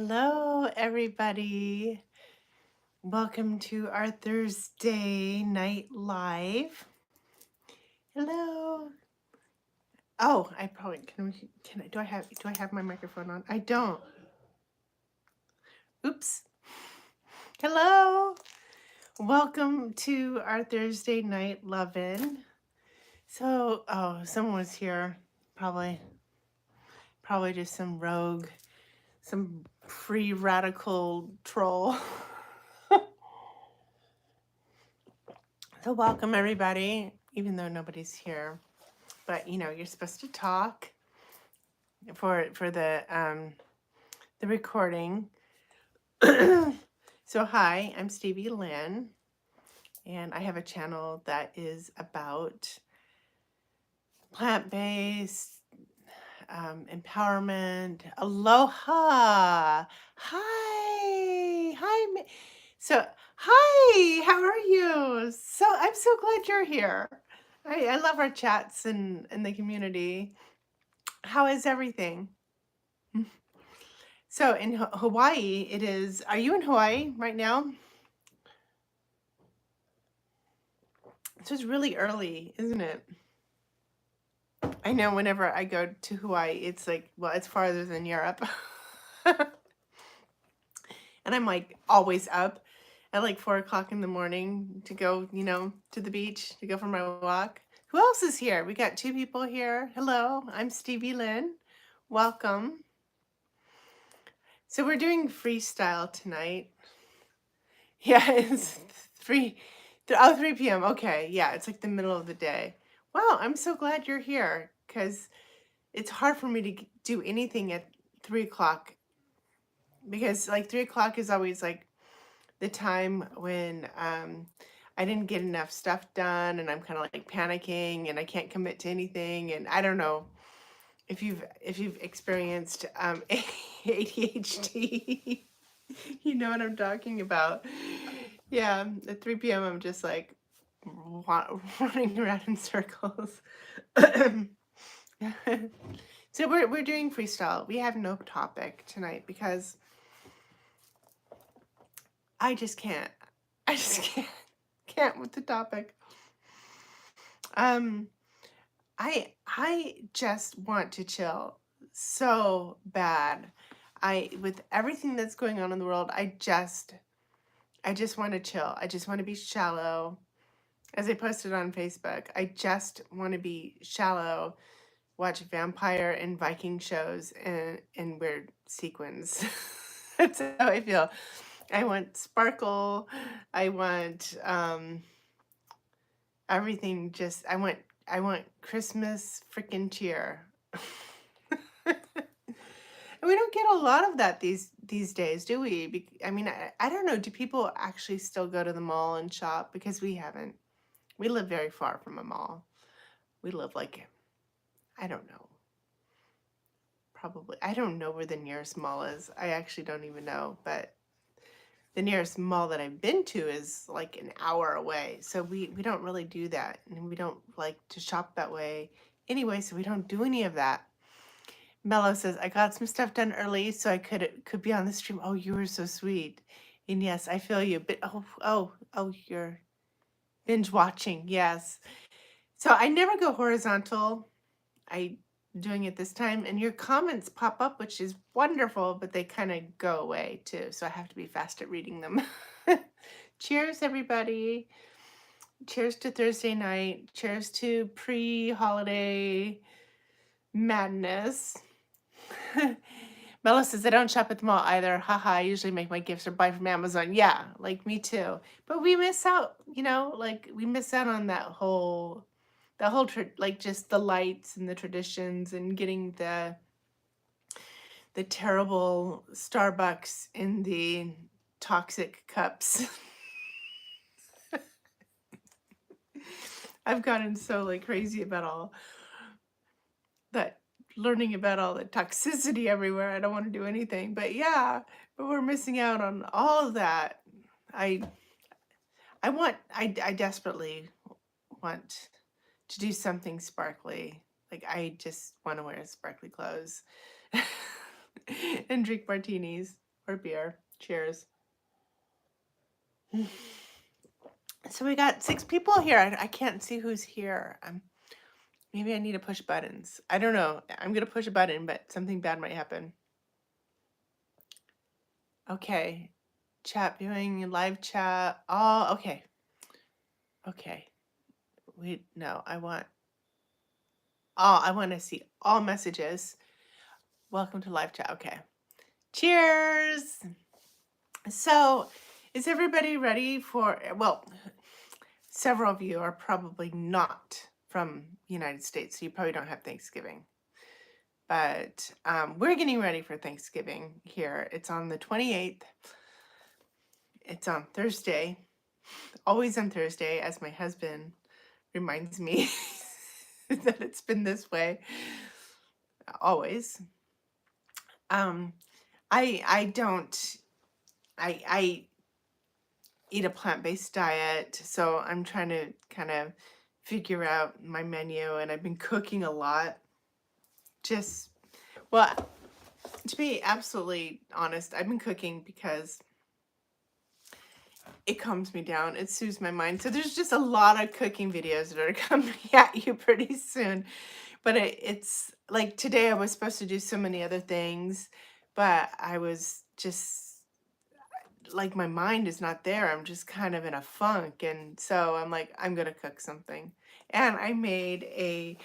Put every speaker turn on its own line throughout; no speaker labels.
Hello, everybody. Welcome to our Thursday night live. Hello. Oh, I probably can I do I have my microphone on? I don't. Oops. Hello. Welcome to our Thursday night lovin'. So, someone was here. Probably just some rogue, some free radical troll. So welcome everybody, even though nobody's here. But you're supposed to talk for the recording. So hi, I'm Stevie Lynn, and I have a channel that is about plant-based empowerment. Aloha. Hi. So hi, how are you? I'm so glad you're here. I love our chats and the community. How is everything? So in Hawaii, it is. Are you in Hawaii right now? So it's really early, isn't it? I know whenever I go to Hawaii, it's like, well, it's farther than Europe. And I'm like always up at like 4 o'clock in the morning to go, to the beach to go for my walk. Who else is here? We got 2 people here. Hello, I'm Stevie Lynn. Welcome. So we're doing freestyle tonight. Yeah, it's 3 p.m. Okay, yeah, it's like the middle of the day. Wow, I'm so glad you're here because it's hard for me to do anything at 3 o'clock because like 3 o'clock is always like the time when I didn't get enough stuff done and I'm kind of like panicking and I can't commit to anything, and I don't know if you've experienced ADHD. You know what I'm talking about. Yeah, at 3 p.m. I'm just like running around in circles. So we're doing freestyle. We have no topic tonight because I just can't. I just can't with the topic. I just want to chill so bad. With everything that's going on in the world, I just want to chill. I just want to be shallow. As I posted on Facebook, I just want to be shallow, watch vampire and Viking shows and wear sequins. That's how I feel. I want sparkle. I want everything. Just I want Christmas freaking cheer. And we don't get a lot of that these days, do we? I mean, I don't know. Do people actually still go to the mall and shop? Because we haven't. We live very far from a mall. We live like, I don't know. Probably. I don't know where the nearest mall is. I actually don't even know. But the nearest mall that I've been to is like an hour away. So we don't really do that. And we don't like to shop that way anyway. So we don't do any of that. Mello says, I got some stuff done early so I could be on the stream. Oh, you were so sweet. And yes, I feel you. But you're binge watching. Yes. So I never go horizontal. I'm doing it this time. And your comments pop up, which is wonderful, but they kind of go away too. So I have to be fast at reading them. Cheers, everybody. Cheers to Thursday night. Cheers to pre-holiday madness. Bella says, I don't shop at the mall either. Haha, I usually make my gifts or buy from Amazon. Yeah, like me too. But we miss out, like we miss out on like just the lights and the traditions and getting the terrible Starbucks in the toxic cups. I've gotten so like crazy about all that, learning about all the toxicity everywhere. I don't want to do anything, but yeah, but we're missing out on all of that. I desperately want to do something sparkly. Like I just want to wear sparkly clothes and drink martinis. or beer. Cheers. So we got 6 people here. I can't see who's here. Maybe I need to push buttons. I don't know. I'm going to push a button, but something bad might happen. Okay. Chat viewing, live chat. Oh, okay. Okay. No, I want to see all messages. Welcome to live chat. Okay. Cheers. So, is everybody ready for, well, several of you are probably not from the United States, so you probably don't have Thanksgiving. But we're getting ready for Thanksgiving here. It's on the 28th. It's on Thursday. Always on Thursday, as my husband reminds me that it's been this way always. I eat a plant-based diet, so I'm trying to kind of figure out my menu, and I've been cooking a lot. Well, to be absolutely honest, I've been cooking because it calms me down. It soothes my mind. So there's just a lot of cooking videos that are coming at you pretty soon. But it's like today I was supposed to do so many other things, but I was just like my mind is not there. I'm just kind of in a funk. And so I'm like, I'm going to cook something. And I made a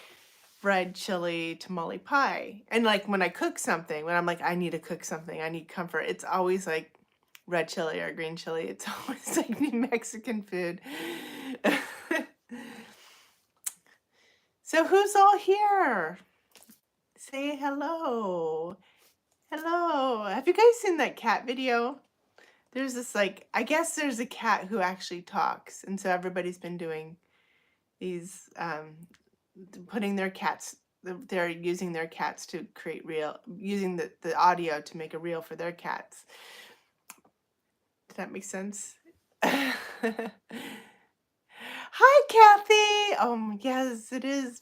red chili tamale pie. And like when I cook something, when I'm like, I need to cook something, I need comfort, it's always like red chili or green chili. It's always like Mexican food. So who's all here? Say hello. Hello. Have you guys seen that cat video? There's this like, I guess there's a cat who actually talks. And so everybody's been doing these, putting their cats, they're using their cats to create using the audio to make a reel for their cats. Does that make sense? Hi, Kathy. Yes, it is.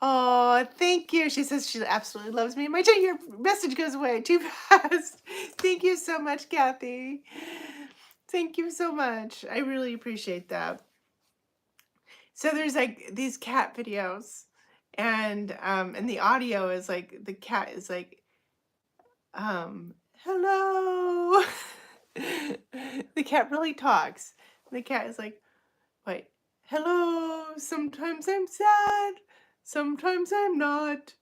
Oh, thank you. She says she absolutely loves me. Your message goes away too fast. Thank you so much, Kathy. Thank you so much. I really appreciate that. So there's like these cat videos, and the audio is like the cat is like, hello. The cat really talks. The cat is like, wait, hello. Sometimes I'm sad. Sometimes I'm not.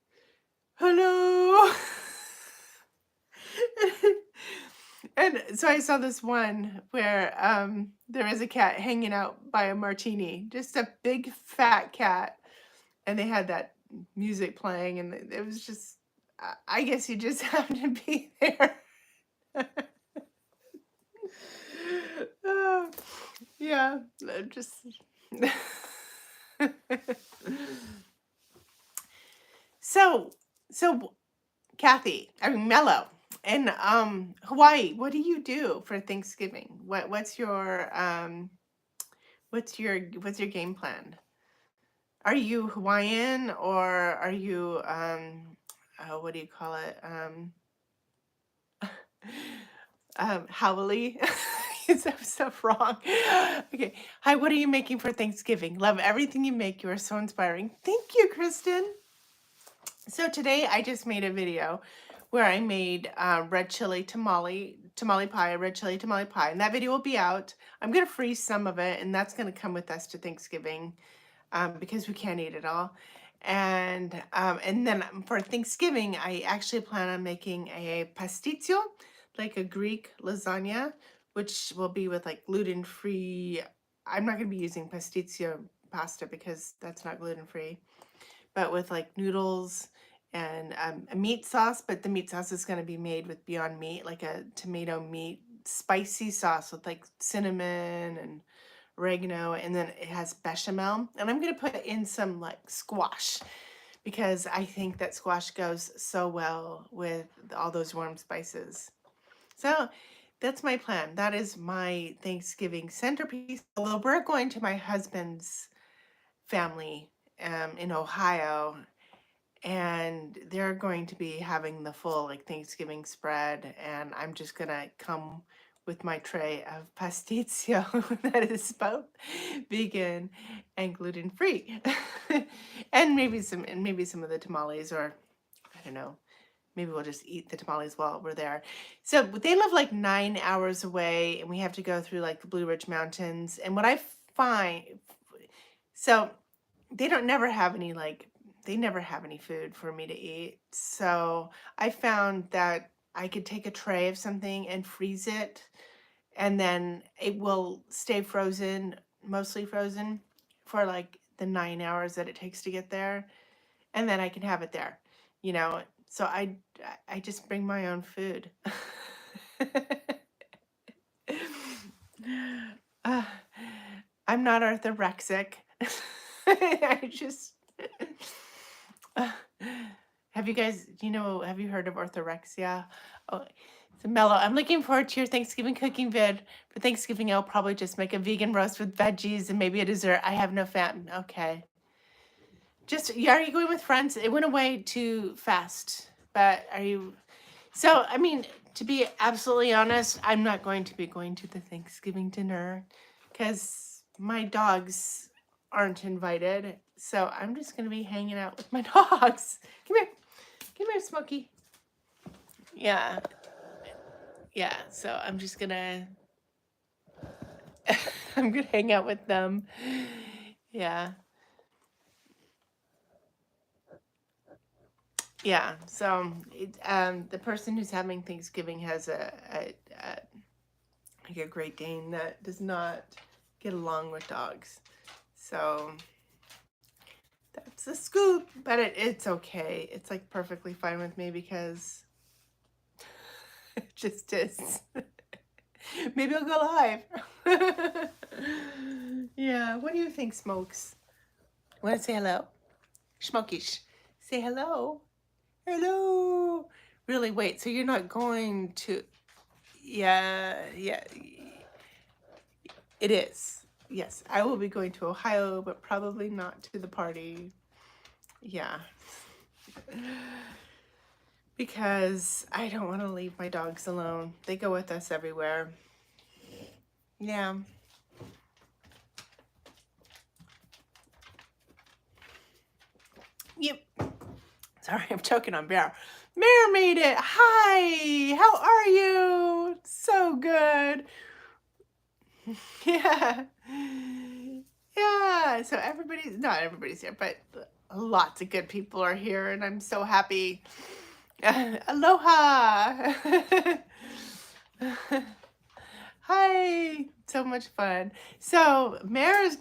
Hello. And so I saw this one where there was a cat hanging out by a martini, just a big fat cat, and they had that music playing, and it was just, I guess you just have to be there. Yeah, just. So, Kathy, Mello, in Hawaii, what do you do for Thanksgiving? What's your game plan? Are you Hawaiian, or are you what do you call it? Hawaii? Is that stuff wrong? Okay. Hi, what are you making for Thanksgiving? Love everything you make. You are so inspiring. Thank you, Kristen. So today I just made a video where I made red chili tamale pie, a red chili tamale pie, and that video will be out. I'm gonna freeze some of it, and that's gonna come with us to Thanksgiving because we can't eat it all. And then for Thanksgiving, I actually plan on making a pasticcio, like a Greek lasagna, which will be with like gluten-free. I'm not gonna be using pasticcio pasta because that's not gluten-free, but with like noodles and a meat sauce, but the meat sauce is going to be made with Beyond Meat, like a tomato meat spicy sauce with like cinnamon and oregano, and then it has bechamel, and I'm going to put in some like squash because I think that squash goes so well with all those warm spices. So that's my plan. That is my Thanksgiving centerpiece. Although we're going to my husband's family in Ohio, and they're going to be having the full like Thanksgiving spread, and I'm just gonna come with my tray of pasticcio that is both vegan and gluten free, and maybe some of the tamales, or I don't know. Maybe we'll just eat the tamales while we're there. So they live like 9 hours away, and we have to go through like the Blue Ridge Mountains. And what I find, so they don't never have any like they never have any food for me to eat. So I found that I could take a tray of something and freeze it, and then it will stay frozen, mostly frozen, for like the 9 hours that it takes to get there, and then I can have it there, you know. So I just bring my own food. Uh, I'm not orthorexic. I just uh, have you guys, have you heard of orthorexia? Oh, so Mello, I'm looking forward to your Thanksgiving cooking vid. For Thanksgiving, I'll probably just make a vegan roast with veggies and maybe a dessert. I have no fat. Okay. Just, yeah, are you going with friends? It went away too fast, but are you? So, I mean, to be absolutely honest, I'm not going to be going to the Thanksgiving dinner because my dogs aren't invited. So I'm just going to be hanging out with my dogs. Come here. Come here, Smokey. Yeah. Yeah. So I'm just going to, I'm going to hang out with them. Yeah. Yeah. So the person who's having Thanksgiving has like a Great Dane that does not get along with dogs. So that's a scoop, but it's okay. It's like perfectly fine with me because it just is. Maybe I'll go live. Yeah, what do you think, Smokes? Want to say hello? Smokish, say hello. Hello. Really, wait, so you're not going to, yeah, it is. Yes, I will be going to Ohio, but probably not to the party. Yeah. Because I don't want to leave my dogs alone. They go with us everywhere. Yeah. Yep. Sorry, I'm choking on Bear. Bear made it. Hi, how are you? So good. Yeah. Yeah. So not everybody's here, but lots of good people are here, and I'm so happy. Aloha. Hi. So much fun. So Mara's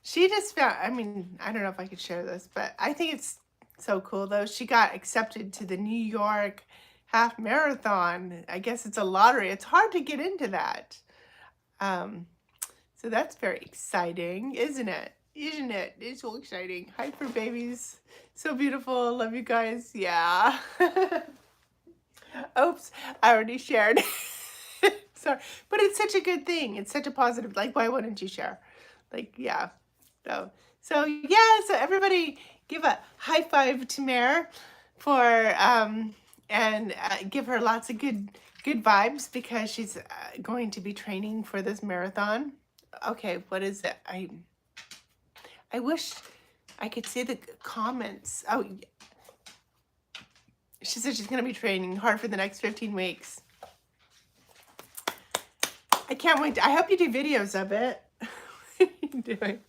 she just found, I mean, I don't know if I could share this, but I think it's so cool though. She got accepted to the New York half marathon. I guess it's a lottery. It's hard to get into that. So that's very exciting, isn't it? Isn't it? It's so exciting. Hi for babies. So beautiful. Love you guys. Yeah. Oops, I already shared. Sorry. But it's such a good thing. It's such a positive. Like, why wouldn't you share? Like, yeah. So yeah, so everybody give a high five to Mare for and give her lots of good vibes because she's going to be training for this marathon. Okay, what is it? I wish I could see the comments. Oh, she said she's going to be training hard for the next 15 weeks. I can't wait. I hope you do videos of it. What are you doing?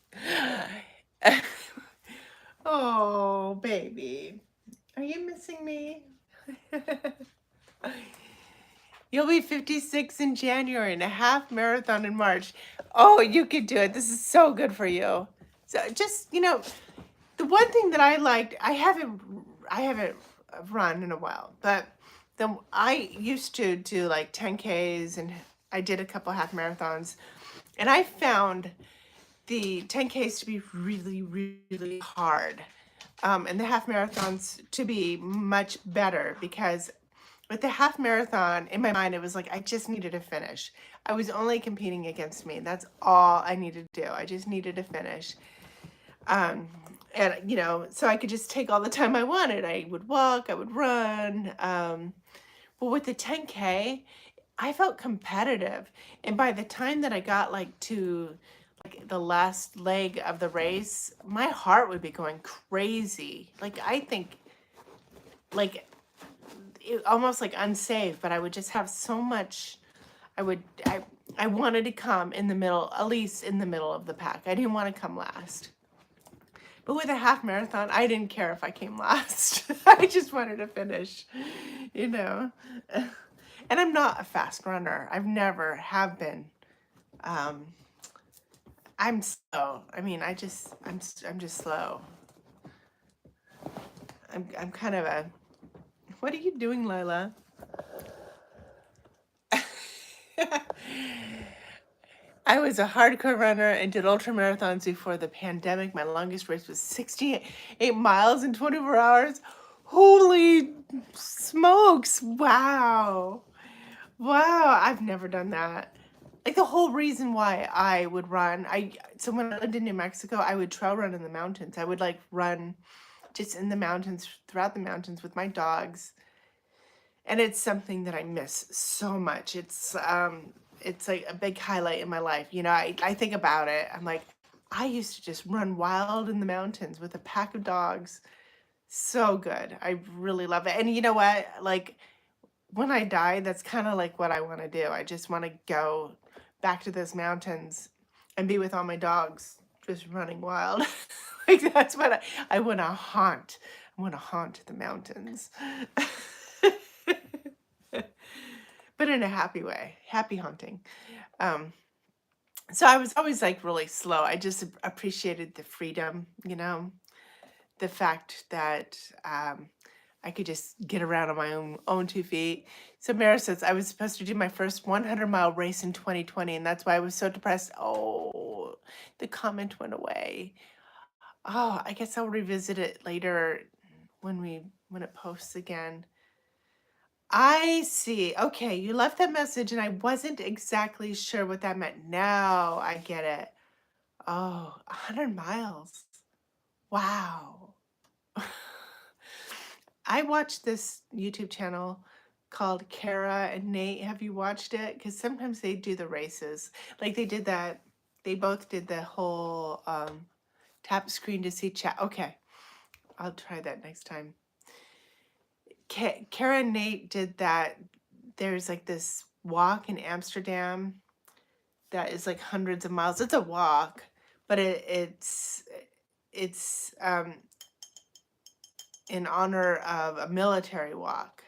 Oh, baby. Are you missing me? You'll be 56 in January and a half marathon in March. Oh, you could do it. This is so good for you. So just, the one thing that I liked, I haven't run in a while, but I used to do like 10Ks and I did a couple half marathons, and I found the 10Ks to be really, really hard, and the half marathons to be much better because with the half marathon, in my mind, it was like I just needed to finish. I was only competing against me. That's all I needed to do. I just needed to finish. And, so I could just take all the time I wanted. I would walk, I would run. But with the 10K, I felt competitive. And by the time that I got like to like the last leg of the race, my heart would be going crazy. Like I think like almost like unsafe, but I would just have so much. I wanted to come in the middle, at least in the middle of the pack. I didn't want to come last. But with a half marathon, I didn't care if I came last. I just wanted to finish, you know. And I'm not a fast runner. I've never have been. Um, I'm slow. I mean, I'm just slow. I'm kind of a. What are you doing, Lila? I was a hardcore runner and did ultra marathons before the pandemic. My longest race was 68 miles in 24 hours. Holy smokes. Wow. Wow. I've never done that. Like the whole reason why I would run, so when I lived in New Mexico, I would trail run in the mountains. I would like run just in the mountains, throughout the mountains with my dogs. And it's something that I miss so much. It's like a big highlight in my life. I think about it. I'm like, I used to just run wild in the mountains with a pack of dogs. So good. I really love it. And you know what? Like when I die, that's kind of like what I want to do. I just want to go back to those mountains and be with all my dogs just running wild. Like that's what I want to haunt. I want to haunt the mountains. But in a happy way, happy haunting. Um, so I was always like really slow. I just appreciated the freedom, the fact that I could just get around on my own 2 feet. So Mara says I was supposed to do my first 100-mile race in 2020, and that's why I was so depressed. Oh, the comment went away. Oh, I guess I'll revisit it later when it posts again. I see. Okay, you left that message and I wasn't exactly sure what that meant. Now I get it. Oh, 100 miles. Wow. I watched this YouTube channel called Kara and Nate. Have you watched it? Because sometimes they do the races. Like they did that. They both did the whole tap screen to see chat. Okay, I'll try that next time. Kara and Nate did that. There's like this walk in Amsterdam that is like hundreds of miles. It's a walk, but it's in honor of a military walk.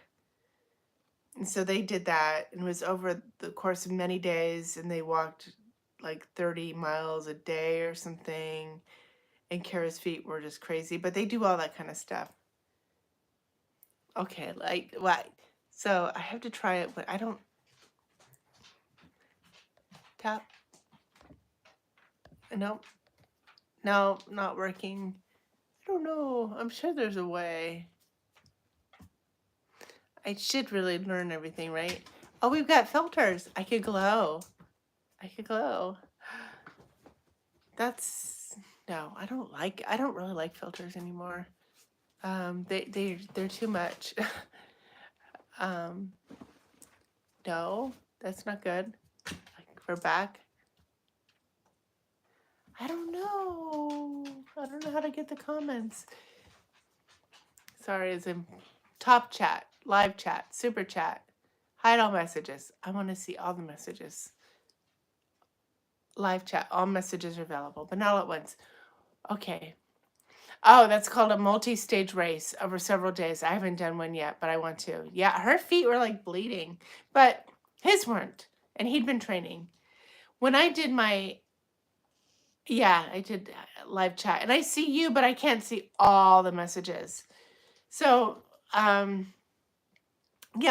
And so they did that, and it was over the course of many days, and they walked like 30 miles a day or something. And Kara's feet were just crazy, but they do all that kind of stuff. Okay, like what? So I have to try it, but I don't tap. No, not working. I don't know. I'm sure there's a way. I should really learn everything, right? Oh, we've got filters. I could glow. That's no, I don't really like filters anymore. They're too much. No, that's not good. Like we're back. I don't know. I don't know how to get the comments. Sorry, it's in top chat, live chat, super chat, hide all messages. I want to see all the messages. Live chat, all messages are available, but not all at once. Okay. Oh, that's called a multi-stage race over several days. I haven't done one yet, but I want to. Yeah, her feet were like bleeding, but his weren't, and he'd been training. When I did I did live chat, and I see you, but I can't see all the messages. So, yeah,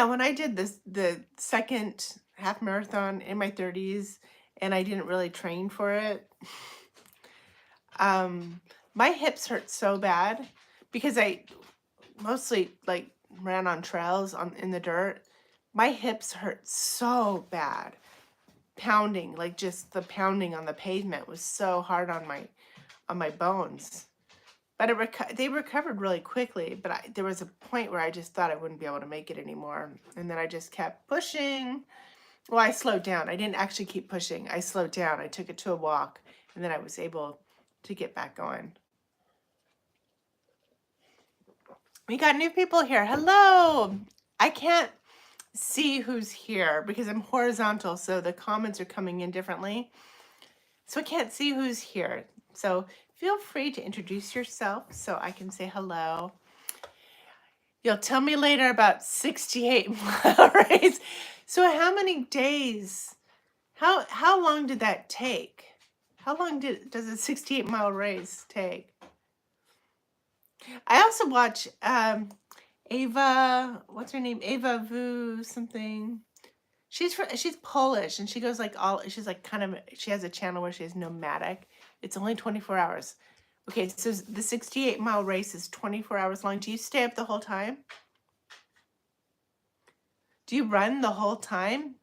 when I did the second half marathon in my 30s, and I didn't really train for it, my hips hurt so bad because I mostly like ran on trails in the dirt. My hips hurt so bad. Pounding, like just the pounding on the pavement was so hard on my bones. But they recovered really quickly. But there was a point where I just thought I wouldn't be able to make it anymore. And then I just kept pushing. Well, I slowed down. I didn't actually keep pushing. I slowed down. I took it to a walk, and then I was able to get back going. We got new people here. Hello. I can't see who's here because I'm horizontal, so the comments are coming in differently. So I can't see who's here. So feel free to introduce yourself so I can say hello. You'll tell me later about 68 mile race. So how many days? How long did that take? How long does a 68-mile race take? I also watch Ava, what's her name? Ava Vu something. She's Polish, and she goes like she's like she has a channel where she's nomadic. It's only 24 hours. Okay, so the 68-mile race is 24 hours long. Do you stay up the whole time? Do you run the whole time?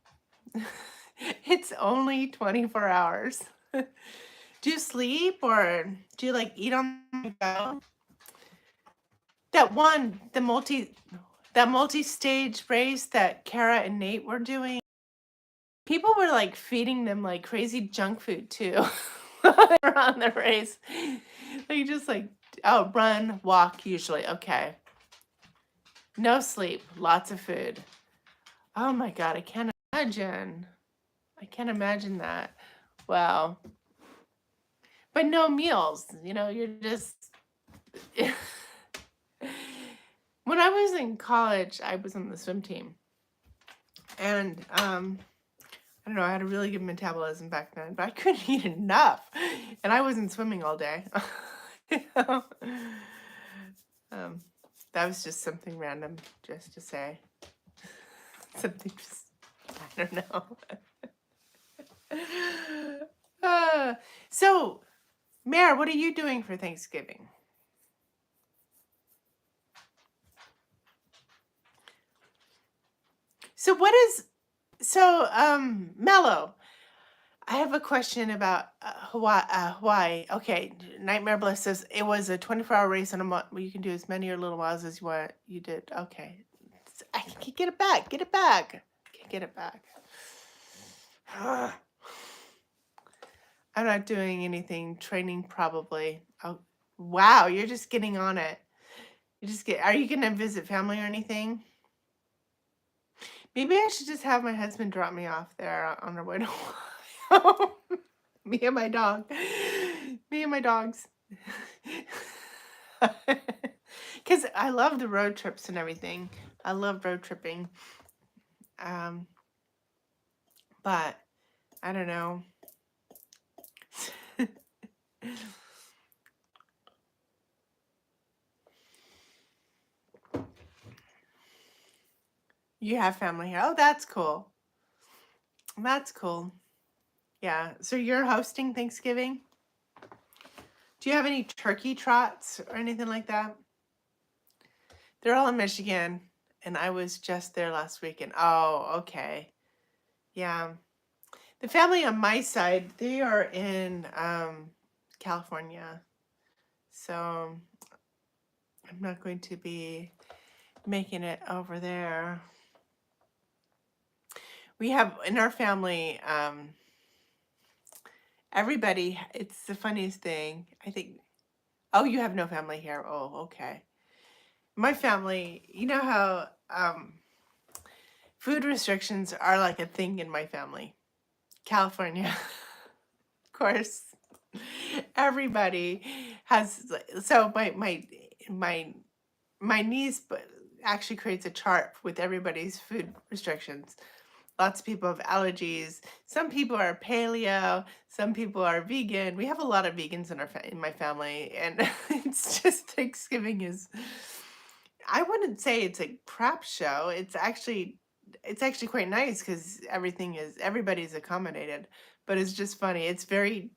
It's only 24 hours. Do you sleep or do you like eat on the go? That multi-stage race that Kara and Nate were doing, people were like feeding them like crazy junk food too while they were on the race. Like just like, oh, run, walk usually. Okay. No sleep, lots of food. Oh my God, I can't imagine. I can't imagine that. Wow. But no meals, you're just. When I was in college, I was on the swim team. And I don't know, I had a really good metabolism back then, but I couldn't eat enough. And I wasn't swimming all day. That was just something random, just to say. Something just, I don't know. So, Mare, what are you doing for Thanksgiving? So Mello, I have a question about Hawaii. Okay, Nightmare Bliss says it was a 24-hour race on a month. You can do as many or little miles as you want. You did. Okay. I can get it back. Get it back. Get it back. I'm not doing anything. Training probably. Oh, wow. You're just getting on it. Are you going to visit family or anything? Maybe I should just have my husband drop me off there on our way to home. Me and my dog. Me and my dogs. Because I love the road trips and everything. I love road tripping. But I don't know. You have family here. Oh, that's cool. That's cool. Yeah. So you're hosting Thanksgiving? Do you have any turkey trots or anything like that? They're all in Michigan, and I was just there last weekend. Oh, okay. Yeah. The family on my side, they are in California. So I'm not going to be making it over there. We have in our family, everybody, it's the funniest thing. I think, oh, you have no family here. Oh, okay. My family, you know how food restrictions are like a thing in my family. California, of course. Everybody has, so my niece actually creates a chart with everybody's food restrictions. Lots of people have allergies. Some people are paleo. Some people are vegan. We have a lot of vegans in my family, and it's just Thanksgiving is. I wouldn't say it's a crap show. It's actually quite nice because everybody's accommodated. But it's just funny. It's very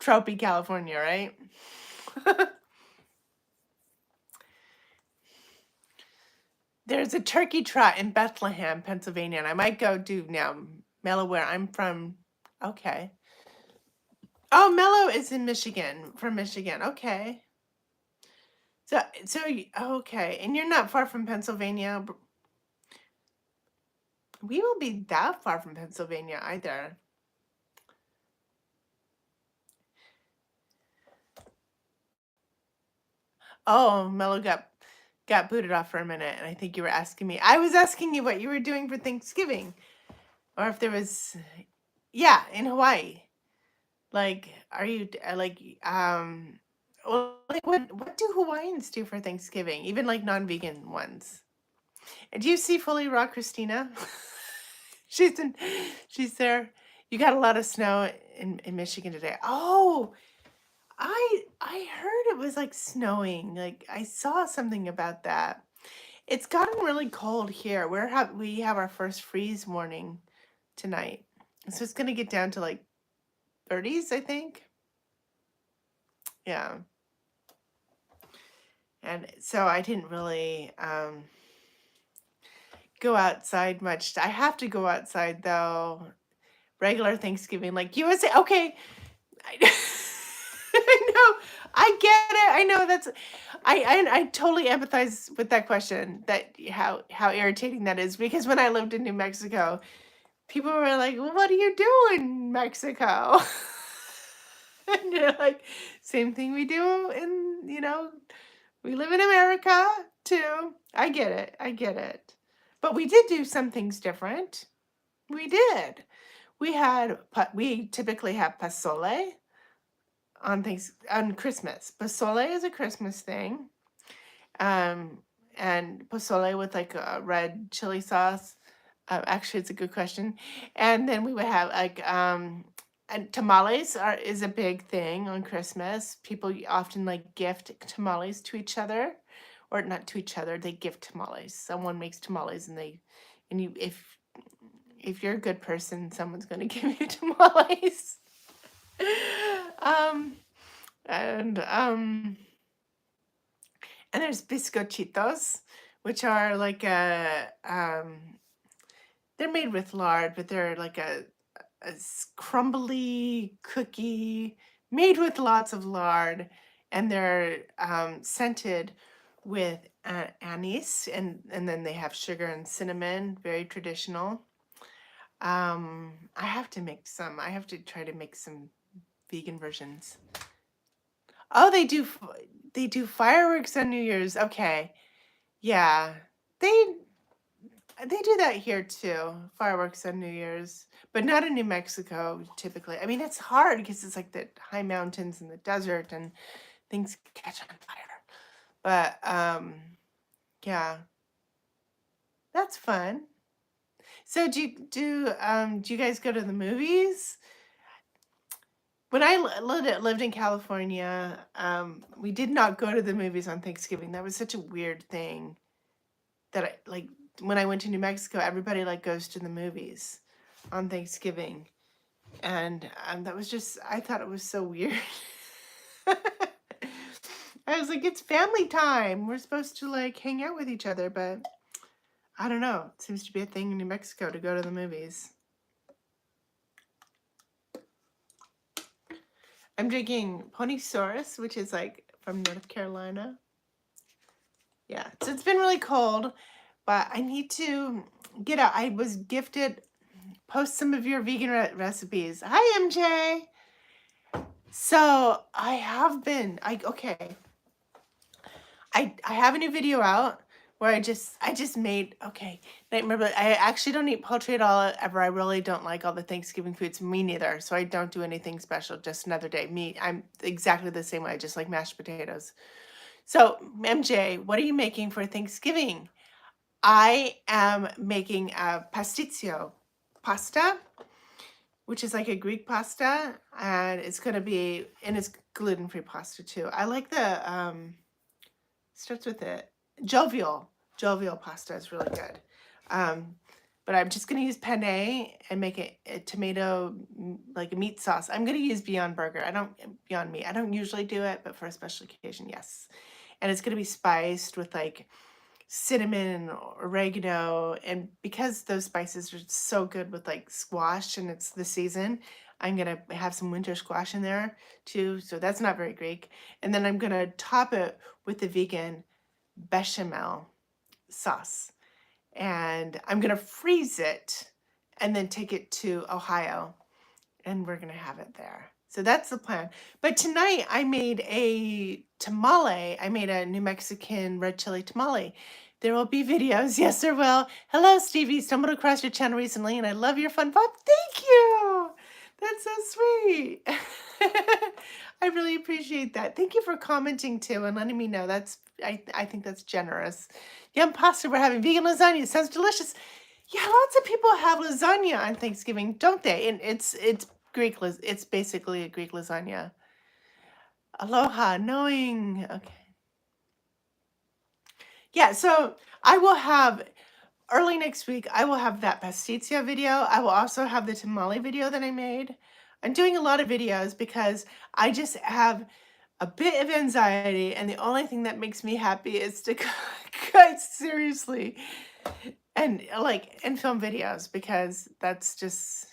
tropey California, right? There's a turkey trot in Bethlehem, Pennsylvania, and I might go do now. Mello, where I'm from. Okay. Oh, Mello is in Michigan, from Michigan. Okay. Okay, and you're not far from Pennsylvania. We won't be that far from Pennsylvania either. Oh, Mello got booted off for a minute, and I think you were asking me. I was asking you what you were doing for Thanksgiving, or if there was, yeah, in Hawaii. Like, are you well, like what do Hawaiians do for Thanksgiving? Even like non-vegan ones. And do you see Fully Raw Christina? she's in, she's there. You got a lot of snow in Michigan today. Oh, I heard it was like snowing. Like I saw something about that. It's gotten really cold here. We have our first freeze warning tonight. So it's gonna get down to like 30s, I think. Yeah. And so I didn't really go outside much. I have to go outside though. Regular Thanksgiving, like USA. Okay, I, I know. I get it. I know that's. I totally empathize with that question. That how irritating that is because when I lived in New Mexico, people were like, well, "What do you do in Mexico?" And you're like, "Same thing we do in we live in America too." I get it. I get it. But we did do some things different. We did. We typically have pasole on Christmas. Pasole is a Christmas thing. Um and pasole with like a red chili sauce. Actually, it's a good question. And then we would have like and tamales is a big thing on Christmas. People often like gift tamales to each other, or not to each other. They gift tamales. Someone makes tamales, and you if you're a good person, someone's going to give you tamales. um, and and there's bizcochitos, which are like they're made with lard, but they're like a crumbly cookie made with lots of lard, and they're scented with anise, and then they have sugar and cinnamon, very traditional. I have to make some. I have to try to make some vegan versions. Oh, they do fireworks on New Year's. Okay. Yeah. They they do that here too. Fireworks on New Year's, but not in New Mexico typically. I mean, it's hard because it's like the high mountains and the desert and things catch on fire. But yeah, that's fun. So do you guys go to the movies? When I lived in California, we did not go to the movies on Thanksgiving. That was such a weird thing that I like when I went to New Mexico, everybody like goes to the movies on Thanksgiving. And that was just I thought it was so weird. I was like, it's family time. We're supposed to like hang out with each other, but I don't know. It seems to be a thing in New Mexico to go to the movies. I'm drinking Ponysaurus, which is like from North Carolina. Yeah, so it's been really cold, but I need to get out. I was gifted, post some of your vegan recipes. Hi, MJ. So okay. I have a new video out where I just made, okay. Remember, I actually don't eat poultry at all ever. I really don't like all the Thanksgiving foods. Me neither. So I don't do anything special. Just another day. I'm exactly the same way. I just like mashed potatoes. So MJ, what are you making for Thanksgiving? I am making a pasticcio pasta, which is like a Greek pasta, and it's gluten-free pasta too. I like the starts with it. Jovial. Jovial pasta is really good. But I'm just gonna use penne and make it a tomato, like a meat sauce. I'm gonna use Beyond Beyond Meat. I don't usually do it, but for a special occasion, yes. And it's gonna be spiced with like cinnamon, oregano, and because those spices are so good with like squash and it's the season, I'm going to have some winter squash in there too. So that's not very Greek. And then I'm going to top it with the vegan bechamel sauce. And I'm going to freeze it and then take it to Ohio and we're going to have it there. So that's the plan. But tonight I made a tamale. I made a New Mexican red chili tamale. There will be videos. Yes, there will. Hello, Stevie. Stumbled across your channel recently and I love your fun vibe. Thank you. That's so sweet. I really appreciate that. Thank you for commenting too and letting me know. I think that's generous. Yum pasta, we're having vegan lasagna. It sounds delicious. Yeah, lots of people have lasagna on Thanksgiving, don't they? And it's Greek. It's basically a Greek lasagna. Aloha, knowing. Okay. Yeah, so I will have early next week. I will have that pastizia video. I will also have the tamale video that I made. I'm doing a lot of videos because I just have a bit of anxiety, and the only thing that makes me happy is to cut seriously and film videos because that's just,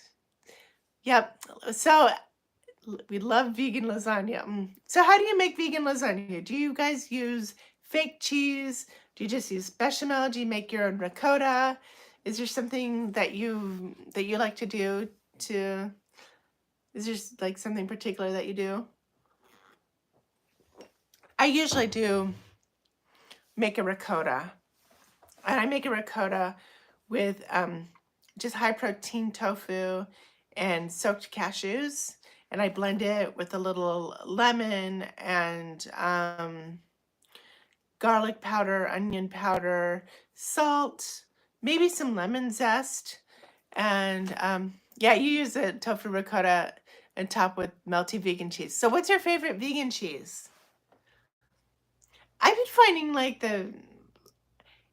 yep. So we love vegan lasagna. So how do you make vegan lasagna? Do you guys use fake cheese? Do you just use bechamel? Do you make your own ricotta? Is there something that you like to do is there like something particular that you do? I usually do make a ricotta. And I make a ricotta with just high protein tofu and soaked cashews. And I blend it with a little lemon and garlic powder, onion powder, salt, maybe some lemon zest. And yeah, you use the tofu ricotta and top with melty vegan cheese. So what's your favorite vegan cheese? I've been finding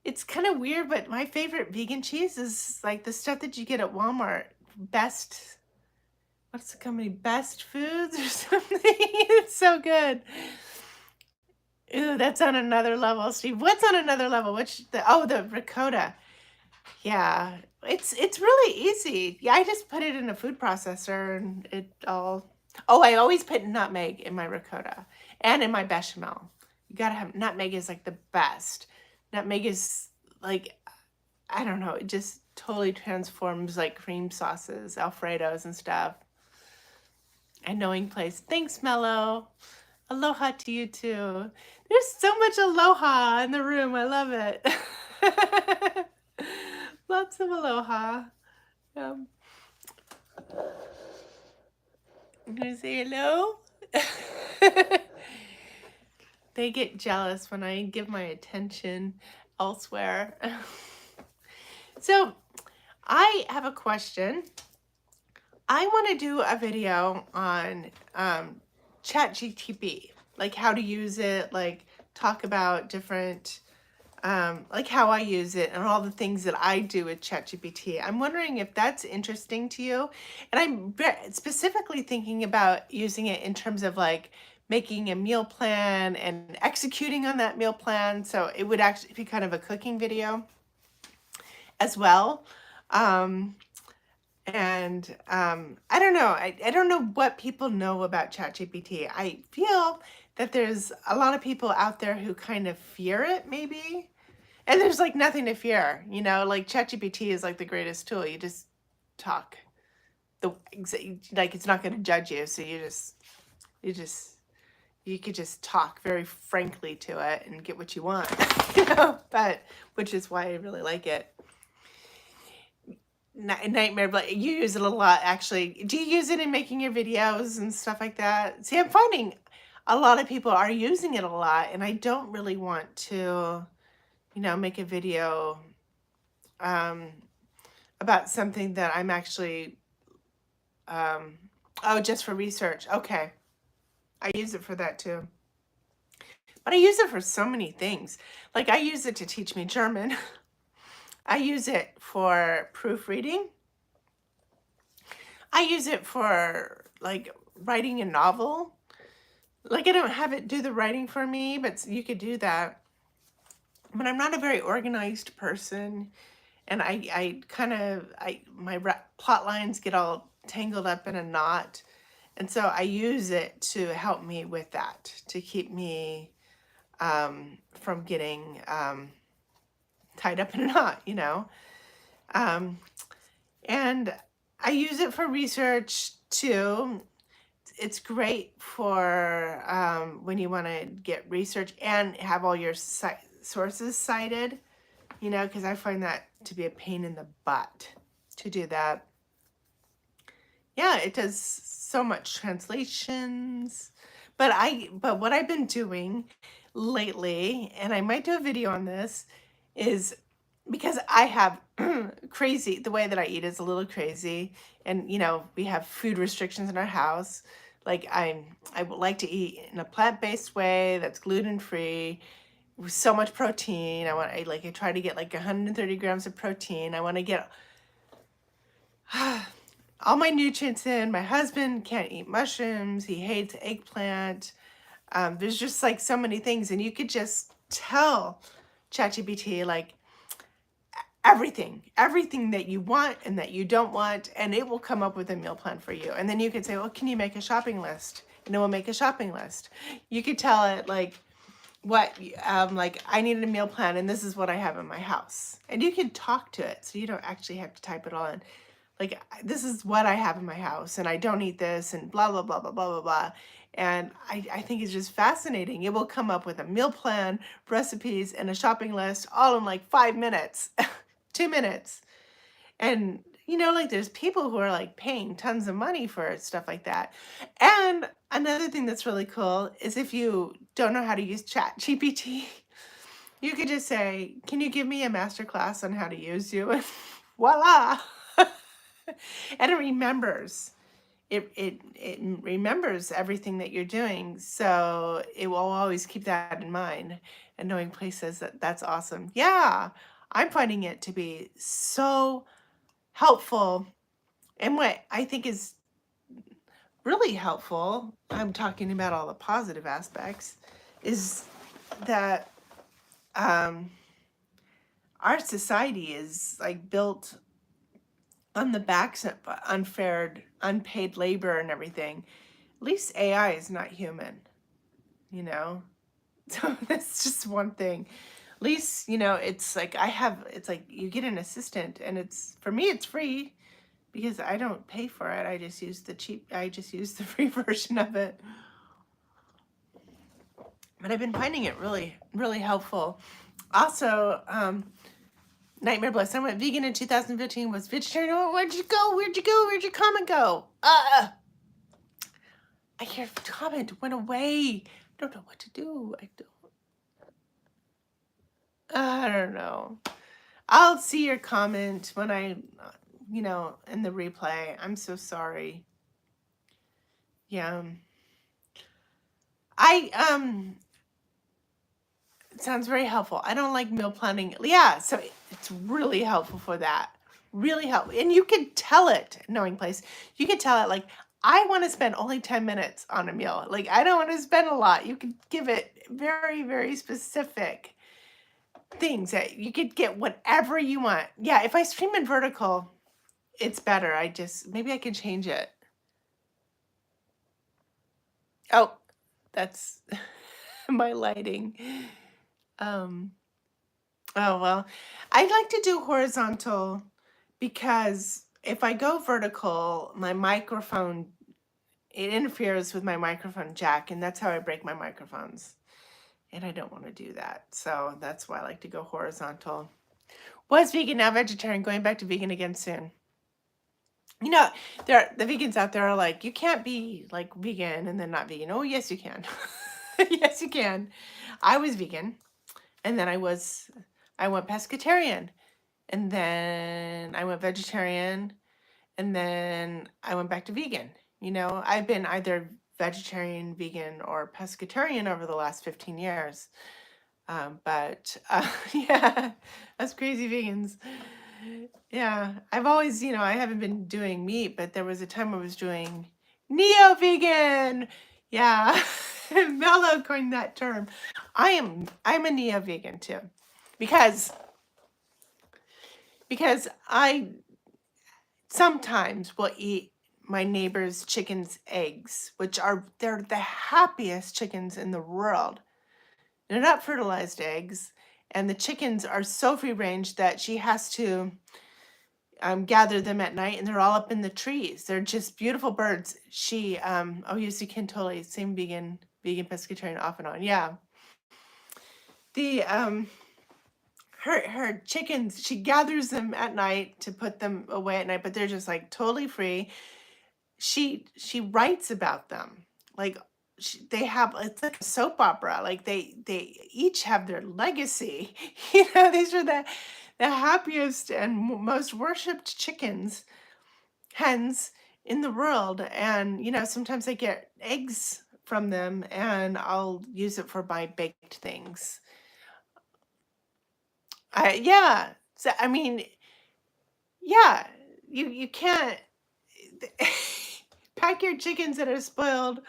it's kind of weird, but my favorite vegan cheese is like the stuff that you get at Walmart. What's the company? Best Foods or something? It's so good. Ooh, that's on another level, Steve. What's on another level? The ricotta. Yeah, it's really easy. Yeah, I just put it in a food processor and I always put nutmeg in my ricotta and in my bechamel. You gotta have nutmeg is like the best. Nutmeg is like, I don't know, it just totally transforms like cream sauces, Alfredos and stuff. And knowing place. Thanks, Mello. Aloha to you too. There's so much aloha in the room. I love it. Lots of aloha. I'm gonna say hello. They get jealous when I give my attention elsewhere. So I have a question. I want to do a video on ChatGPT, like how to use it, like talk about different, like how I use it and all the things that I do with ChatGPT. I'm wondering if that's interesting to you. And I'm specifically thinking about using it in terms of like making a meal plan and executing on that meal plan. So it would actually be kind of a cooking video as well. I don't know. I don't know what people know about ChatGPT. I feel that there's a lot of people out there who kind of fear it, maybe. And there's like nothing to fear, like ChatGPT is like the greatest tool. You just talk. Like it's not going to judge you. So you could just talk very frankly to it and get what you want, but which is why I really like it. Nightmare, but you use it a lot, actually. Do you use it in making your videos and stuff like that? See, I'm finding a lot of people are using it a lot, and I don't really want to, make a video about something that I'm actually, just for research. Okay. I use it for that too. But I use it for so many things. Like I use it to teach me German. I use it for proofreading. I use it for like writing a novel. Like I don't have it do the writing for me, but you could do that. But I'm not a very organized person. and my plot lines get all tangled up in a knot. And so I use it to help me with that, to keep me from getting tied up in a knot, you know. Um, and I use it for research too. It's great for when you want to get research and have all your sources cited, you know, because I find that to be a pain in the butt to do that. Yeah, it does so much translations. But what I've been doing lately, and I might do a video on this, is because I have crazy, the way that I eat is a little crazy. And, you know, we have food restrictions in our house. Like I would like to eat in a plant-based way that's gluten-free with so much protein. I try to get like 130 grams of protein. I want to get all my nutrients in. My husband can't eat mushrooms. He hates eggplant. There's just like so many things, and you could just tell ChatGPT like everything that you want and that you don't want, and it will come up with a meal plan for you. And then you can say, well, can you make a shopping list? And it will make a shopping list. You could tell it like like I needed a meal plan and this is what I have in my house. And you can talk to it so you don't actually have to type it all in. Like, this is what I have in my house and I don't eat this and blah, blah, blah, blah, blah, blah, blah. And I think it's just fascinating. It will come up with a meal plan, recipes, and a shopping list all in like 5 minutes, 2 minutes. And, you know, like there's people who are like paying tons of money for stuff like that. And another thing that's really cool is if you don't know how to use ChatGPT, you could just say, can you give me a master class on how to use you? And voila. And it remembers. It remembers everything that you're doing. So it will always keep that in mind. And knowing places, that's awesome. Yeah, I'm finding it to be so helpful. And what I think is really helpful, I'm talking about all the positive aspects, is that our society is like built on the backs of unpaid labor and everything. At least AI is not human, you know? So that's just one thing. At least, you know, it's like it's like you get an assistant and for me, it's free because I don't pay for it. I just use the free version of it. But I've been finding it really, really helpful. Also, Nightmare Bliss. I went vegan in 2015, was vegetarian. Oh, where'd you go? Where'd you go? Where'd your comment go? Your comment went away. I don't know what to do. I don't know. I'll see your comment when you know, in the replay. I'm so sorry. Yeah. It sounds very helpful. I don't like meal planning. Yeah, so it's really helpful for that. Really helpful. And you can tell it, knowing place, you can tell it like, I want to spend only 10 minutes on a meal. Like, I don't want to spend a lot. You can give it very, very specific things that you could get whatever you want. Yeah, if I stream in vertical, it's better. Maybe I can change it. Oh, that's my lighting. Oh, well, I like to do horizontal because if I go vertical, my microphone, it interferes with my microphone jack, and that's how I break my microphones. And I don't want to do that. So that's why I like to go horizontal. Was vegan, now vegetarian, going back to vegan again soon. You know, the vegans out there are like, you can't be like vegan and then not vegan. Oh, yes, you can. Yes, you can. I was vegan. And then I went pescatarian, and then I went vegetarian, and then I went back to vegan. You know, I've been either vegetarian, vegan, or pescatarian over the last 15 years. Yeah, us crazy vegans. Yeah, I've always, you know, I haven't been doing meat, but there was a time I was doing neo-vegan. Yeah, Mello coined that term. I'm a neo-vegan too, because because I sometimes will eat my neighbor's chickens' eggs, they're the happiest chickens in the world. They're not fertilized eggs, and the chickens are so free range that she has to gather them at night, and they're all up in the trees. They're just beautiful birds. She, oh, yes, you can totally, same vegan pescatarian off and on. Yeah. The, her chickens, she gathers them at night to put them away at night, but they're just like totally free. She writes about them. Like they have, it's like a soap opera. Like they each have their legacy. These are the happiest and most worshipped hens in the world. And sometimes I get eggs from them and I'll use it for my baked things. Yeah. So I mean, yeah, you can't pack your chickens that are spoiled.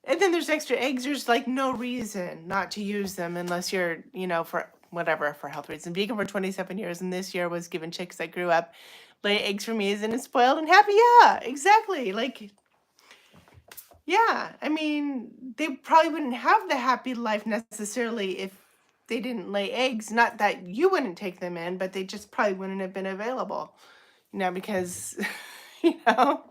And then there's extra eggs. There's like no reason not to use them unless you're, for whatever, for health reasons. Vegan for 27 years, and this year was given chicks that grew up, lay eggs for me, isn't it spoiled and happy? Yeah, exactly. Like, yeah, I mean, they probably wouldn't have the happy life necessarily if they didn't lay eggs. Not that you wouldn't take them in, but they just probably wouldn't have been available, because, you know,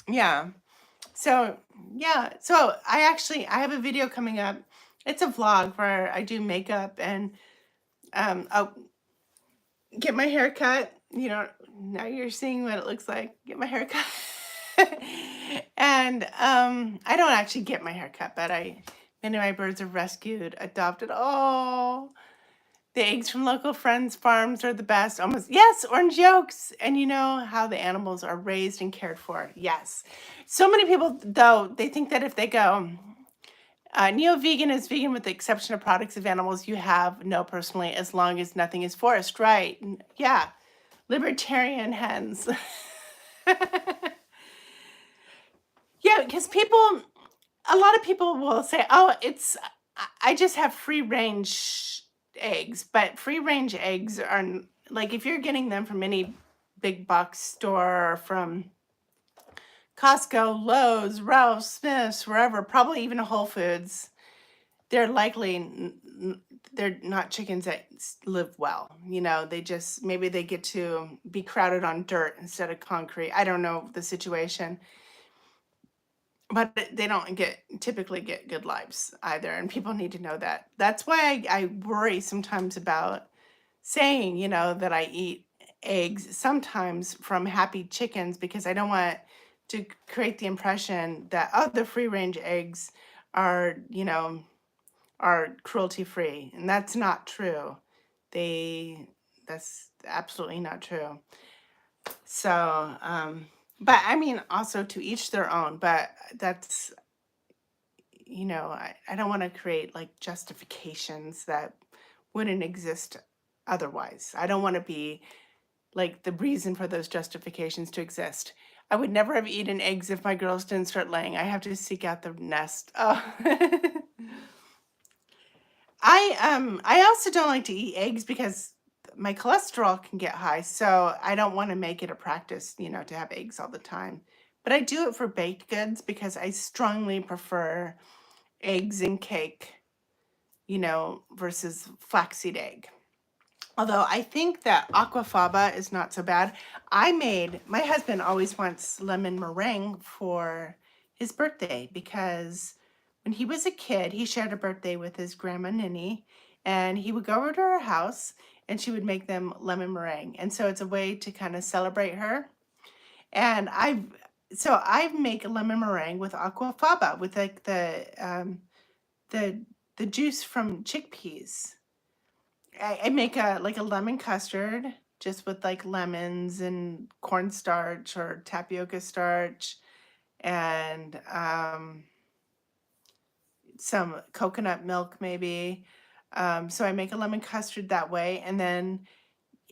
yeah. So, yeah. So I have a video coming up. It's a vlog where I do makeup and I'll get my hair cut. Now you're seeing what it looks like. Get my hair cut. And I don't actually get my hair cut, but many of my birds are rescued, adopted. Oh, the eggs from local friends' farms are the best. Almost, yes, orange yolks. And you know how the animals are raised and cared for. Yes. So many people, though, they think that if they go, neo-vegan is vegan with the exception of products of animals you have, no, personally, as long as nothing is forced. Right. Yeah. Libertarian hens. Yeah, because a lot of people will say, oh, I just have free range eggs, but free range eggs are like, if you're getting them from any big box store or from Costco, Lowe's, Ralph's, Smith's, wherever, probably even Whole Foods, they're likely, they're not chickens that live well. Maybe they get to be crowded on dirt instead of concrete. I don't know the situation. But they don't typically get good lives either. And people need to know that. That's why I worry sometimes about saying, that I eat eggs sometimes from happy chickens, because I don't want to create the impression that, oh, the free range eggs are, are cruelty free. And that's not true. That's absolutely not true. So, but I mean, also to each their own, but that's, I don't want to create like justifications that wouldn't exist otherwise. I don't want to be like the reason for those justifications to exist. I would never have eaten eggs if my girls didn't start laying. I have to seek out the nest. Oh. I also don't like to eat eggs because my cholesterol can get high, so I don't want to make it a practice, to have eggs all the time. But I do it for baked goods because I strongly prefer eggs and cake, versus flaxseed egg. Although I think that aquafaba is not so bad. My husband always wants lemon meringue for his birthday because when he was a kid, he shared a birthday with his grandma Ninny, and he would go over to her house and she would make them lemon meringue. And so it's a way to kind of celebrate her. And I make a lemon meringue with aquafaba, with like the juice from chickpeas. I make a lemon custard just with like lemons and cornstarch or tapioca starch and some coconut milk maybe. So I make a lemon custard that way, and then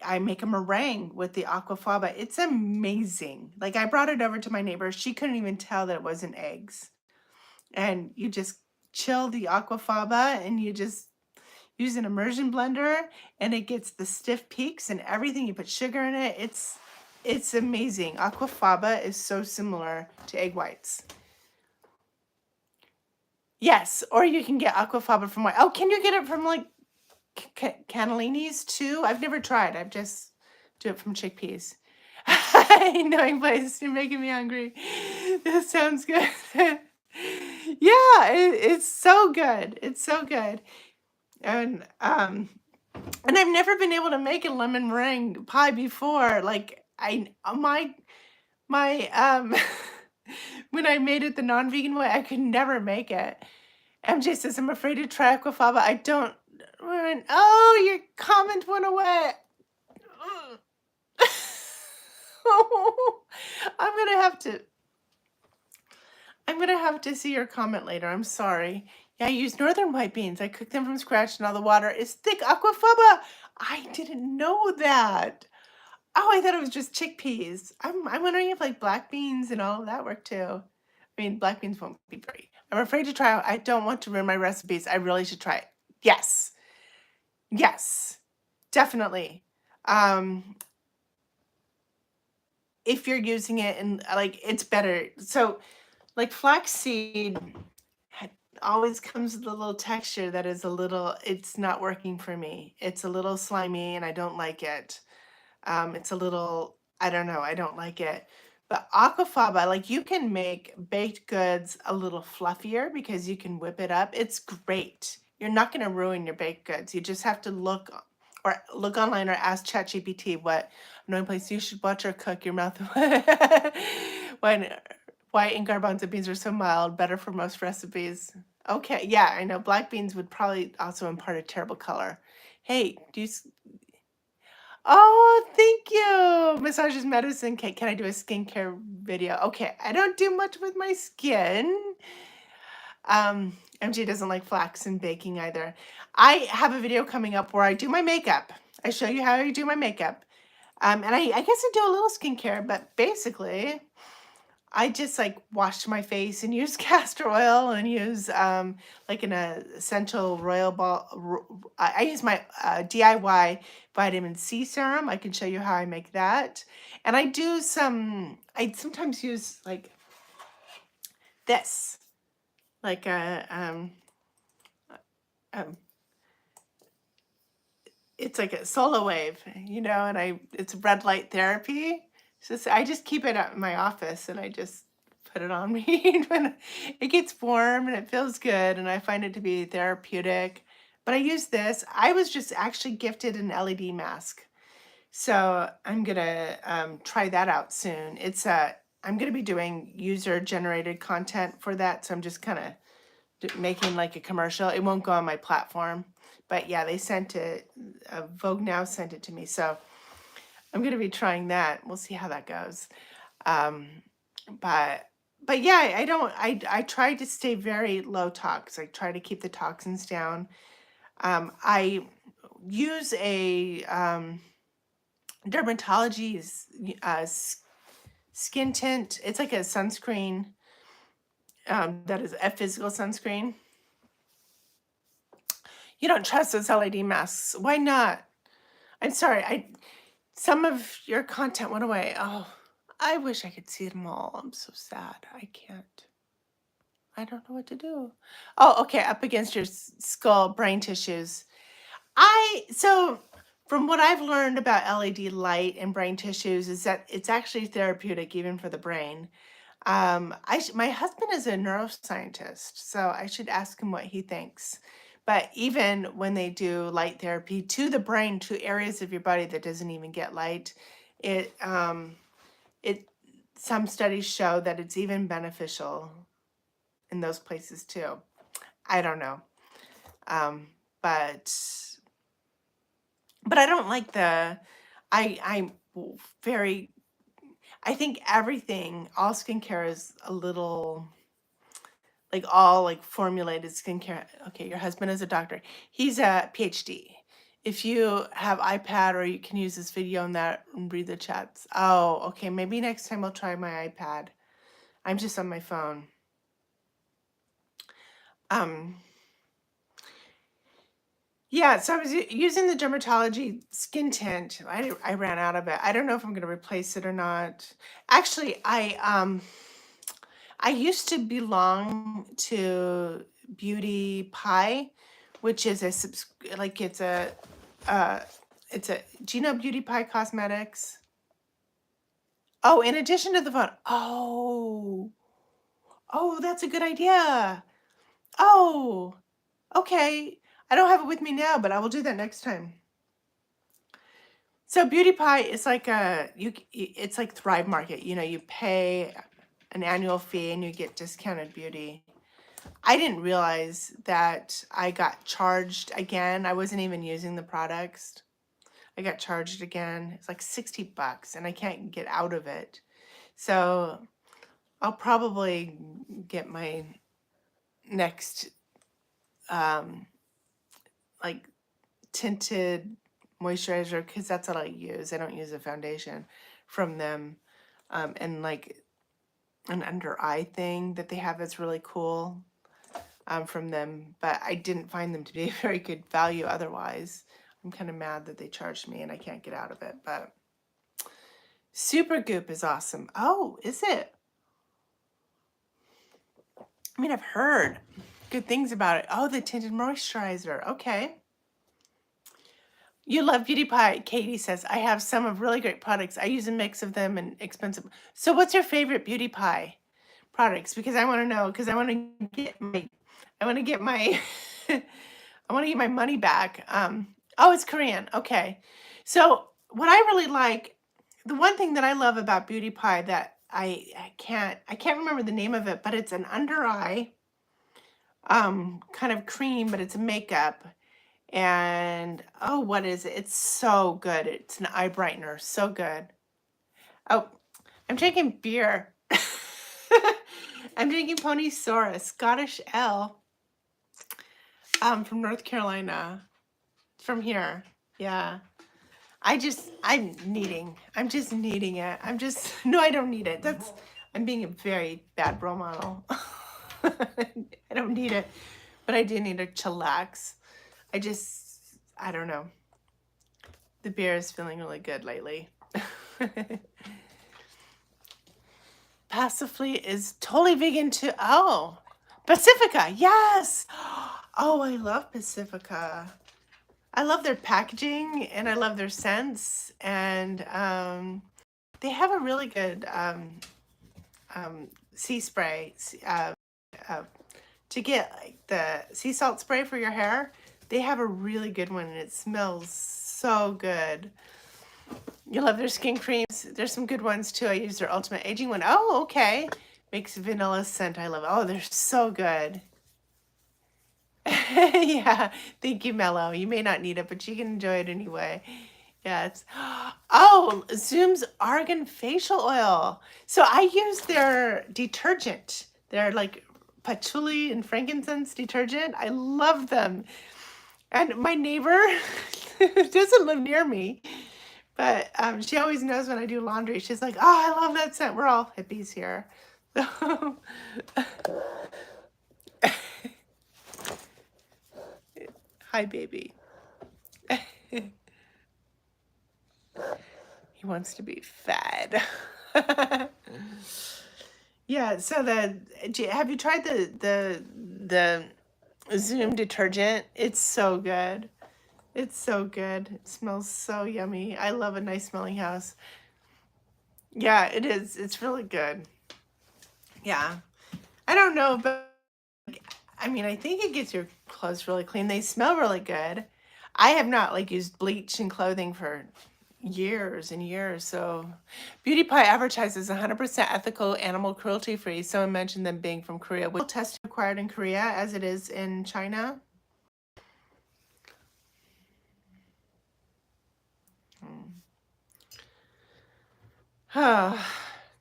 I make a meringue with the aquafaba. It's amazing. Like, I brought it over to my neighbor. She couldn't even tell that it wasn't eggs. And you just chill the aquafaba and you just use an immersion blender and it gets the stiff peaks and everything. You put sugar in it. It's amazing. Aquafaba is so similar to egg whites. Yes, or you can get aquafaba from white. Oh, can you get it from like cannellini's too? I've never tried. I've just do it from chickpeas. Knowing place, you're making me hungry. This sounds good. Yeah, it's so good. It's so good. And I've never been able to make a lemon meringue pie before. Like my when I made it the non-vegan way, I could never make it. MJ says, I'm afraid to try aquafaba. I don't. Oh, your comment went away. I'm gonna have to. I'm gonna have to see your comment later. I'm sorry. Yeah, I use northern white beans. I cook them from scratch, and all the water is thick aquafaba. I didn't know that. Oh, I thought it was just chickpeas. I'm wondering if like black beans and all of that work too. I mean, black beans won't be great. I'm afraid to try. I don't want to ruin my recipes. I really should try it. Yes. Yes. Definitely. If you're using it and like it's better. So like flaxseed always comes with a little texture that is a little, it's not working for me. It's a little slimy and I don't like it. It's a little, I don't know, I don't like it. But aquafaba, like you can make baked goods a little fluffier because you can whip it up. It's great. You're not going to ruin your baked goods. You just have to look online or ask ChatGPT what annoying place you should watch or cook your mouth. When white and garbanzo beans are so mild, better for most recipes. Okay, yeah, I know black beans would probably also impart a terrible color. Hey, do you Oh, thank you. Massage is medicine. Okay, can I do a skincare video? Okay, I don't do much with my skin. MG doesn't like flax and baking either. I have a video coming up where I do my makeup. I show you how I do my makeup. And I guess I do a little skincare, but basically, I just like wash my face and use castor oil and use like an essential royal ball. I use my DIY vitamin C serum. I can show you how I make that. And I do I sometimes use like this, like um, it's like a solar wave, and it's red light therapy. So I just keep it at my office and I just put it on me when it gets warm and it feels good and I find it to be therapeutic. But I use this. I was just actually gifted an LED mask. So I'm gonna try that out soon. I'm gonna be doing user generated content for that. So I'm just kind of making like a commercial. It won't go on my platform. But yeah, they sent it, Vogue Now sent it to me. So I'm going to be trying that. We'll see how that goes. Um, but yeah, I try to stay very low tox. I try to keep the toxins down. I use a dermatology skin tint. It's like a sunscreen that is a physical sunscreen. You don't trust those LED masks. Why not? I'm sorry. Some of your content went away. Oh, I wish I could see them all. I'm so sad. I can't. I don't know what to do. Oh, okay. Up against your skull, brain tissues. So from what I've learned about LED light and brain tissues is that it's actually therapeutic even for the brain. My husband is a neuroscientist, so I should ask him what he thinks. But even when they do light therapy to the brain, to areas of your body that doesn't even get light, it some studies show that it's even beneficial in those places too. I don't know, but I don't like I'm very. I think everything, all skincare is a little. Like all like formulated skincare. Okay, your husband is a doctor. He's a PhD. If you have iPad or you can use this video on that and read the chats. Oh, okay. Maybe next time I'll try my iPad. I'm just on my phone. Yeah, so I was using the dermatology skin tint. I ran out of it. I don't know if I'm going to replace it or not. Actually, I used to belong to Beauty Pie, which is like uh it's a do you know Beauty Pie Cosmetics? Oh, in addition to the phone. Oh. Oh, that's a good idea. Oh, okay. I don't have it with me now, but I will do that next time. So Beauty Pie is like it's like Thrive Market. You know, you pay an annual fee and you get discounted beauty. I didn't realize that I got charged again. I wasn't even using the products. I got charged again. It's like 60 bucks and I can't get out of it. So I'll probably get my next um like tinted moisturizer because that's what I use. I don't use a foundation from them. And like an under eye thing that they have that's really cool from them, but I didn't find them to be a very good value otherwise. I'm kind of mad that they charged me and I can't get out of it, but Super Goop is awesome. Oh, is it? I mean, I've heard good things about it. Oh, the tinted moisturizer. Okay. You love Beauty Pie. Katie says, I have some of really great products. I use a mix of them and expensive. So what's your favorite Beauty Pie products? Because I want to know, because I want to get my, I want to get my money back. Oh, it's Korean. Okay. So what I really like, the one thing that I love about Beauty Pie that I can't remember the name of it, but it's an under eye, kind of cream, but it's a makeup. And oh, what is it? It's so good. It's an eye brightener. So good. Oh, I'm drinking beer. I'm drinking Pony Sora, Scottish Ale, from North Carolina. From here. Yeah. I'm just needing it. No, I don't need it. I'm being a very bad role model. I don't need it, but I do need to chillax. I don't know. The beer is feeling really good lately. Passively is totally vegan too. Oh, Pacifica. Yes. Oh, I love Pacifica. I love their packaging and I love their scents. And they have a really good sea spray uh, to get like the sea salt spray for your hair. They have a really good one and it smells so good. You love their skin creams. There's some good ones too. I use their Ultimate Aging one. Oh, okay. Makes vanilla scent. I love it. Oh, they're so good. Yeah. Thank you, Mello. You may not need it, but you can enjoy it anyway. Yeah, it's oh, Zoom's argan facial oil. So I use their detergent. They're like patchouli and frankincense detergent. I love them. And my neighbor doesn't live near me, but she always knows when I do laundry. She's like, "Oh, I love that scent." We're all hippies here. Hi, baby. He wants to be fed. Yeah. So have you tried the Zoom detergent? It's so good. It's so good. It smells so yummy. I love a nice smelling house. Yeah, it is. It's really good. Yeah. I don't know, but I mean, I think it gets your clothes really clean. They smell really good. I have not like used bleach in clothing for years and years. So Beauty Pie advertises 100% ethical, animal cruelty free. Someone mentioned them being from Korea. Will test required in Korea as it is in China? Hmm. Oh,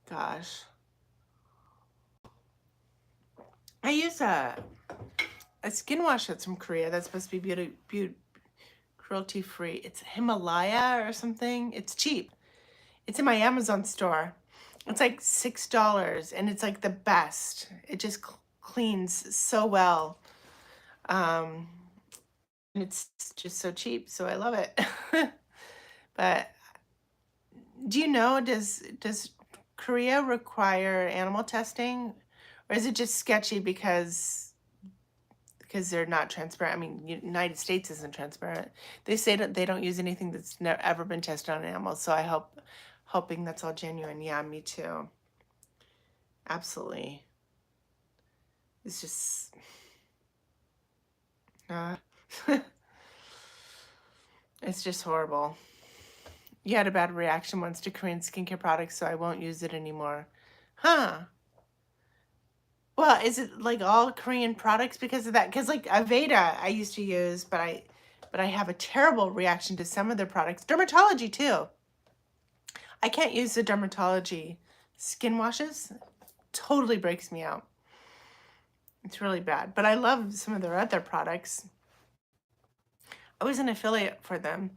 gosh. I use a skin wash that's from Korea that's supposed to be beauty cruelty free. It's Himalaya or something. It's cheap. It's in my Amazon store. It's like $6 and it's like the best. It just cleans so well. Um, And it's just so cheap, so I love it. But do you know, does Korea require animal testing, or is it just sketchy because they're not transparent? I mean, United States isn't transparent. They say that they don't use anything that's never ever been tested on animals. So I hoping that's all genuine. Yeah, me too. Absolutely. It's just uh, it's just horrible. You had a bad reaction once to Korean skincare products, so I won't use it anymore. Huh. Well, is it like all Korean products because of that? Because like Aveda I used to use, but I have a terrible reaction to some of their products. Dermatology too. I can't use the dermatology skin washes. Totally breaks me out. It's really bad. But I love some of their other products. I was an affiliate for them,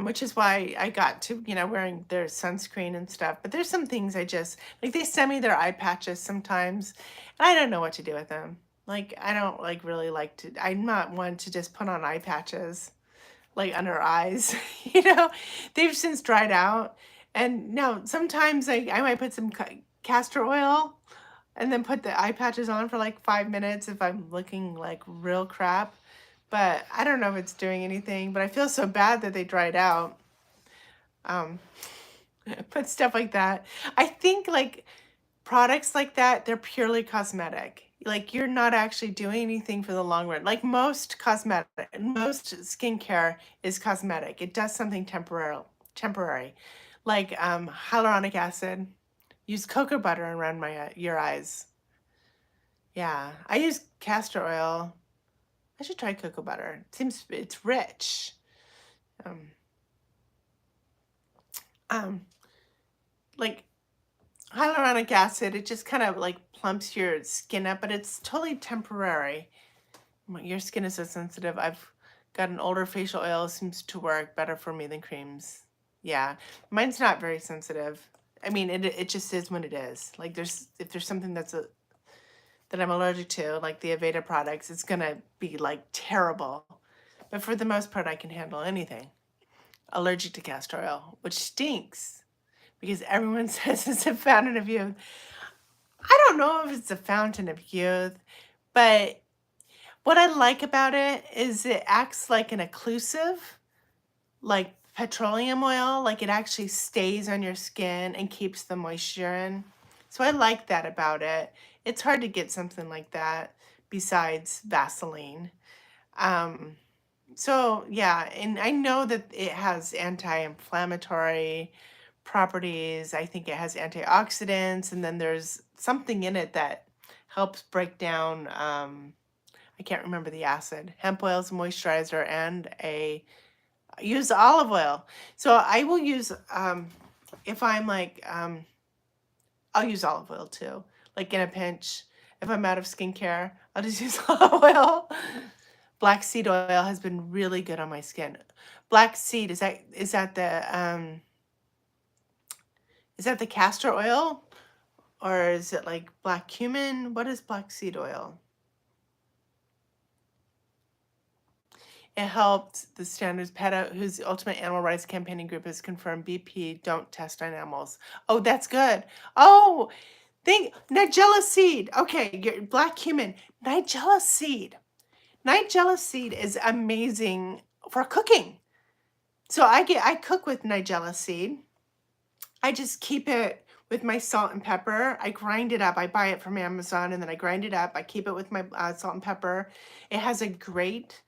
which is why I got to, wearing their sunscreen and stuff. But there's some things I just, like they send me their eye patches sometimes, and I don't know what to do with them. Like, I don't like really like to, I'm not one to just put on eye patches like under eyes. They've since dried out. And now sometimes I might put some castor oil and then put the eye patches on for like 5 minutes if I'm looking like real crap. But I don't know if it's doing anything, but I feel so bad that they dried out. Um, but stuff like that. I think like products like that, they're purely cosmetic. Like you're not actually doing anything for the long run. Like most skincare is cosmetic. It does something temporary. Like hyaluronic acid. Use cocoa butter around your eyes. Yeah, I use castor oil. I should try cocoa butter. It seems it's rich. Um, um, like hyaluronic acid, it just kind of like plumps your skin up, but it's totally temporary. Your skin is so sensitive. I've got an older facial oil, seems to work better for me than creams. Yeah, mine's not very sensitive. I mean, it just is what it is. Like if there's something that I'm allergic to, like the Aveda products, it's gonna be like terrible. But for the most part, I can handle anything. Allergic to castor oil, which stinks because everyone says it's a fountain of youth. I don't know if it's a fountain of youth, but what I like about it is it acts like an occlusive, like petroleum oil, like it actually stays on your skin and keeps the moisture in. So I like that about it. It's hard to get something like that besides Vaseline. Um, so yeah, and I know that it has anti-inflammatory properties. I think it has antioxidants, and then there's something in it that helps break down, I can't remember the acid. Hemp oil is a moisturizer, and I use olive oil. So I will use, if I'm like, I'll use olive oil too. Like in a pinch, if I'm out of skincare, I'll just use olive oil. Black seed oil has been really good on my skin. Black seed, is that the castor oil? Or is it like black cumin? What is black seed oil? It helped the Standards PETA, whose Ultimate Animal Rights Campaigning Group has confirmed BP don't test on animals. Oh, that's good. Oh, Nigella seed. Okay, your black cumin. Nigella seed. Nigella seed is amazing for cooking. So I cook with Nigella seed. I just keep it with my salt and pepper. I grind it up. I buy it from Amazon and then I grind it up. I keep it with my salt and pepper. It has a great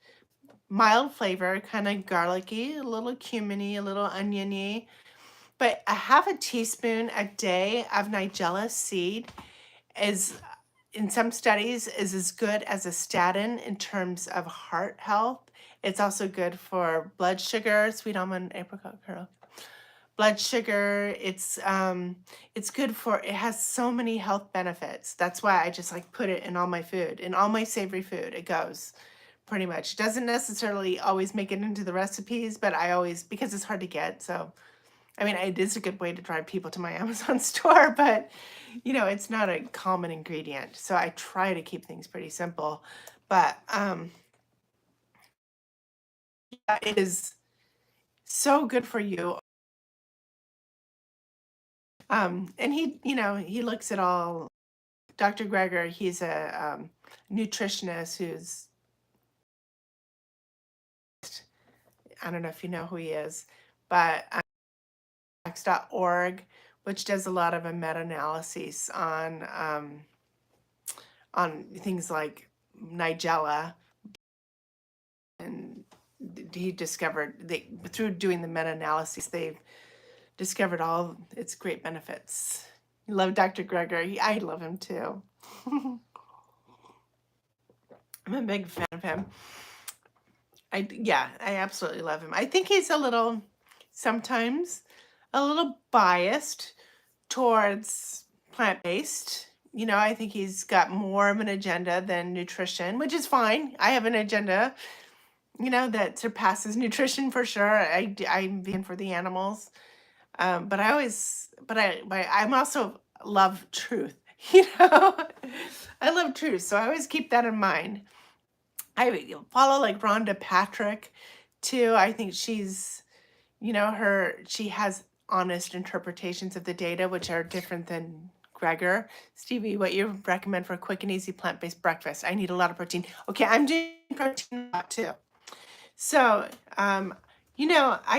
mild flavor, kind of garlicky, a little cuminy, a little oniony. But a half a teaspoon a day of Nigella seed is, in some studies, is as good as a statin in terms of heart health. It's also good for blood sugar, sweet almond apricot kernel. Blood sugar, it's good for, it has so many health benefits. That's why I just like put it in all my food, in all my savory food. It goes pretty much. It doesn't necessarily always make it into the recipes, but I always, because it's hard to get. So, I mean, it is a good way to drive people to my Amazon store, but it's not a common ingredient. So I try to keep things pretty simple. But It is so good for you. And he looks at all. Dr. Greger, he's a nutritionist who's, I don't know if you know who he is, but org, which does a lot of a meta-analysis on things like Nigella, and he discovered through doing the meta-analysis, they've discovered all its great benefits. You love Dr. Greger. I love him too. I'm a big fan of him. I absolutely love him. I think he's sometimes a little biased towards plant-based. I think he's got more of an agenda than nutrition, which is fine. I have an agenda, that surpasses nutrition for sure. I'm vegan for the animals. But I'm also love truth, I love truth. So I always keep that in mind. I follow like Rhonda Patrick too. I think she's, she has honest interpretations of the data, which are different than Greger. Stevie, what you recommend for a quick and easy plant-based breakfast? I need a lot of protein. Okay, I'm doing protein a lot too. So, I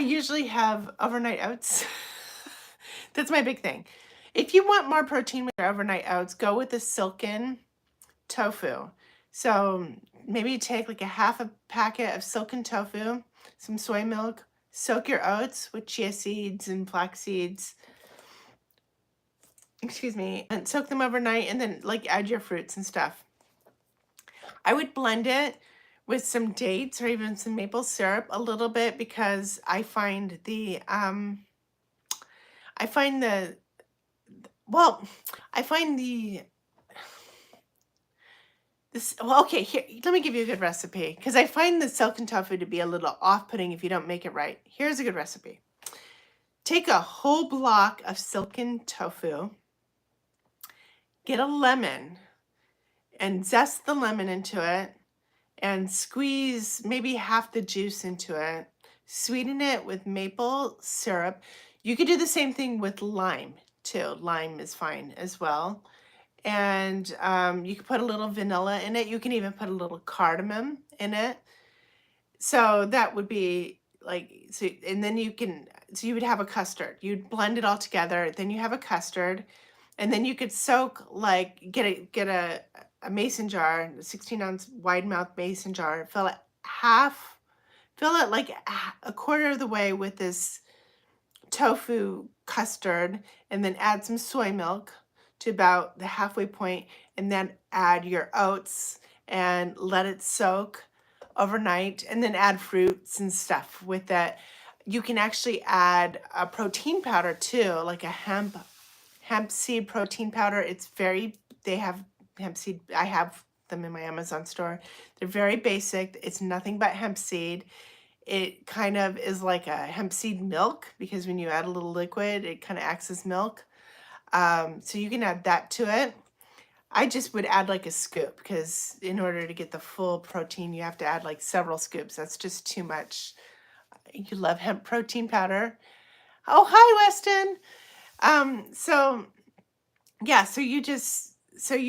usually have overnight oats. That's my big thing. If you want more protein with your overnight oats, go with the silken tofu. So maybe take like a half a packet of silken tofu, some soy milk, soak your oats with chia seeds and flax seeds. Excuse me, and soak them overnight, and then like add your fruits and stuff. I would blend it with some dates or even some maple syrup a little bit, because I find the well, I find okay, here, let me give you a good recipe, because I find the silken tofu to be a little off-putting if you don't make it right. Here's a good recipe. Take a whole block of silken tofu, get a lemon, and zest the lemon into it, and squeeze maybe half the juice into it. Sweeten it with maple syrup. You could do the same thing with lime too. Lime is fine as well. And you can put a little vanilla in it. You can even put a little cardamom in it. So that would be like, and then you would have a custard. You'd blend it all together. Then you have a custard, and then you could soak, like get a mason jar, a 16-ounce wide mouth mason jar, fill it like a quarter of the way with this tofu custard, and then add some soy milk to about the halfway point, and then add your oats and let it soak overnight, and then add fruits and stuff with it. You can actually add a protein powder too, like a hemp seed protein powder. They have hemp seed. I have them in my Amazon store. They're very basic. It's nothing but hemp seed. It kind of is like a hemp seed milk, because when you add a little liquid, it kind of acts as milk. So you can add that to it. I just would add like a scoop, because in order to get the full protein, you have to add like several scoops. That's just too much. You love hemp protein powder. Oh, hi, Weston. So yeah, so you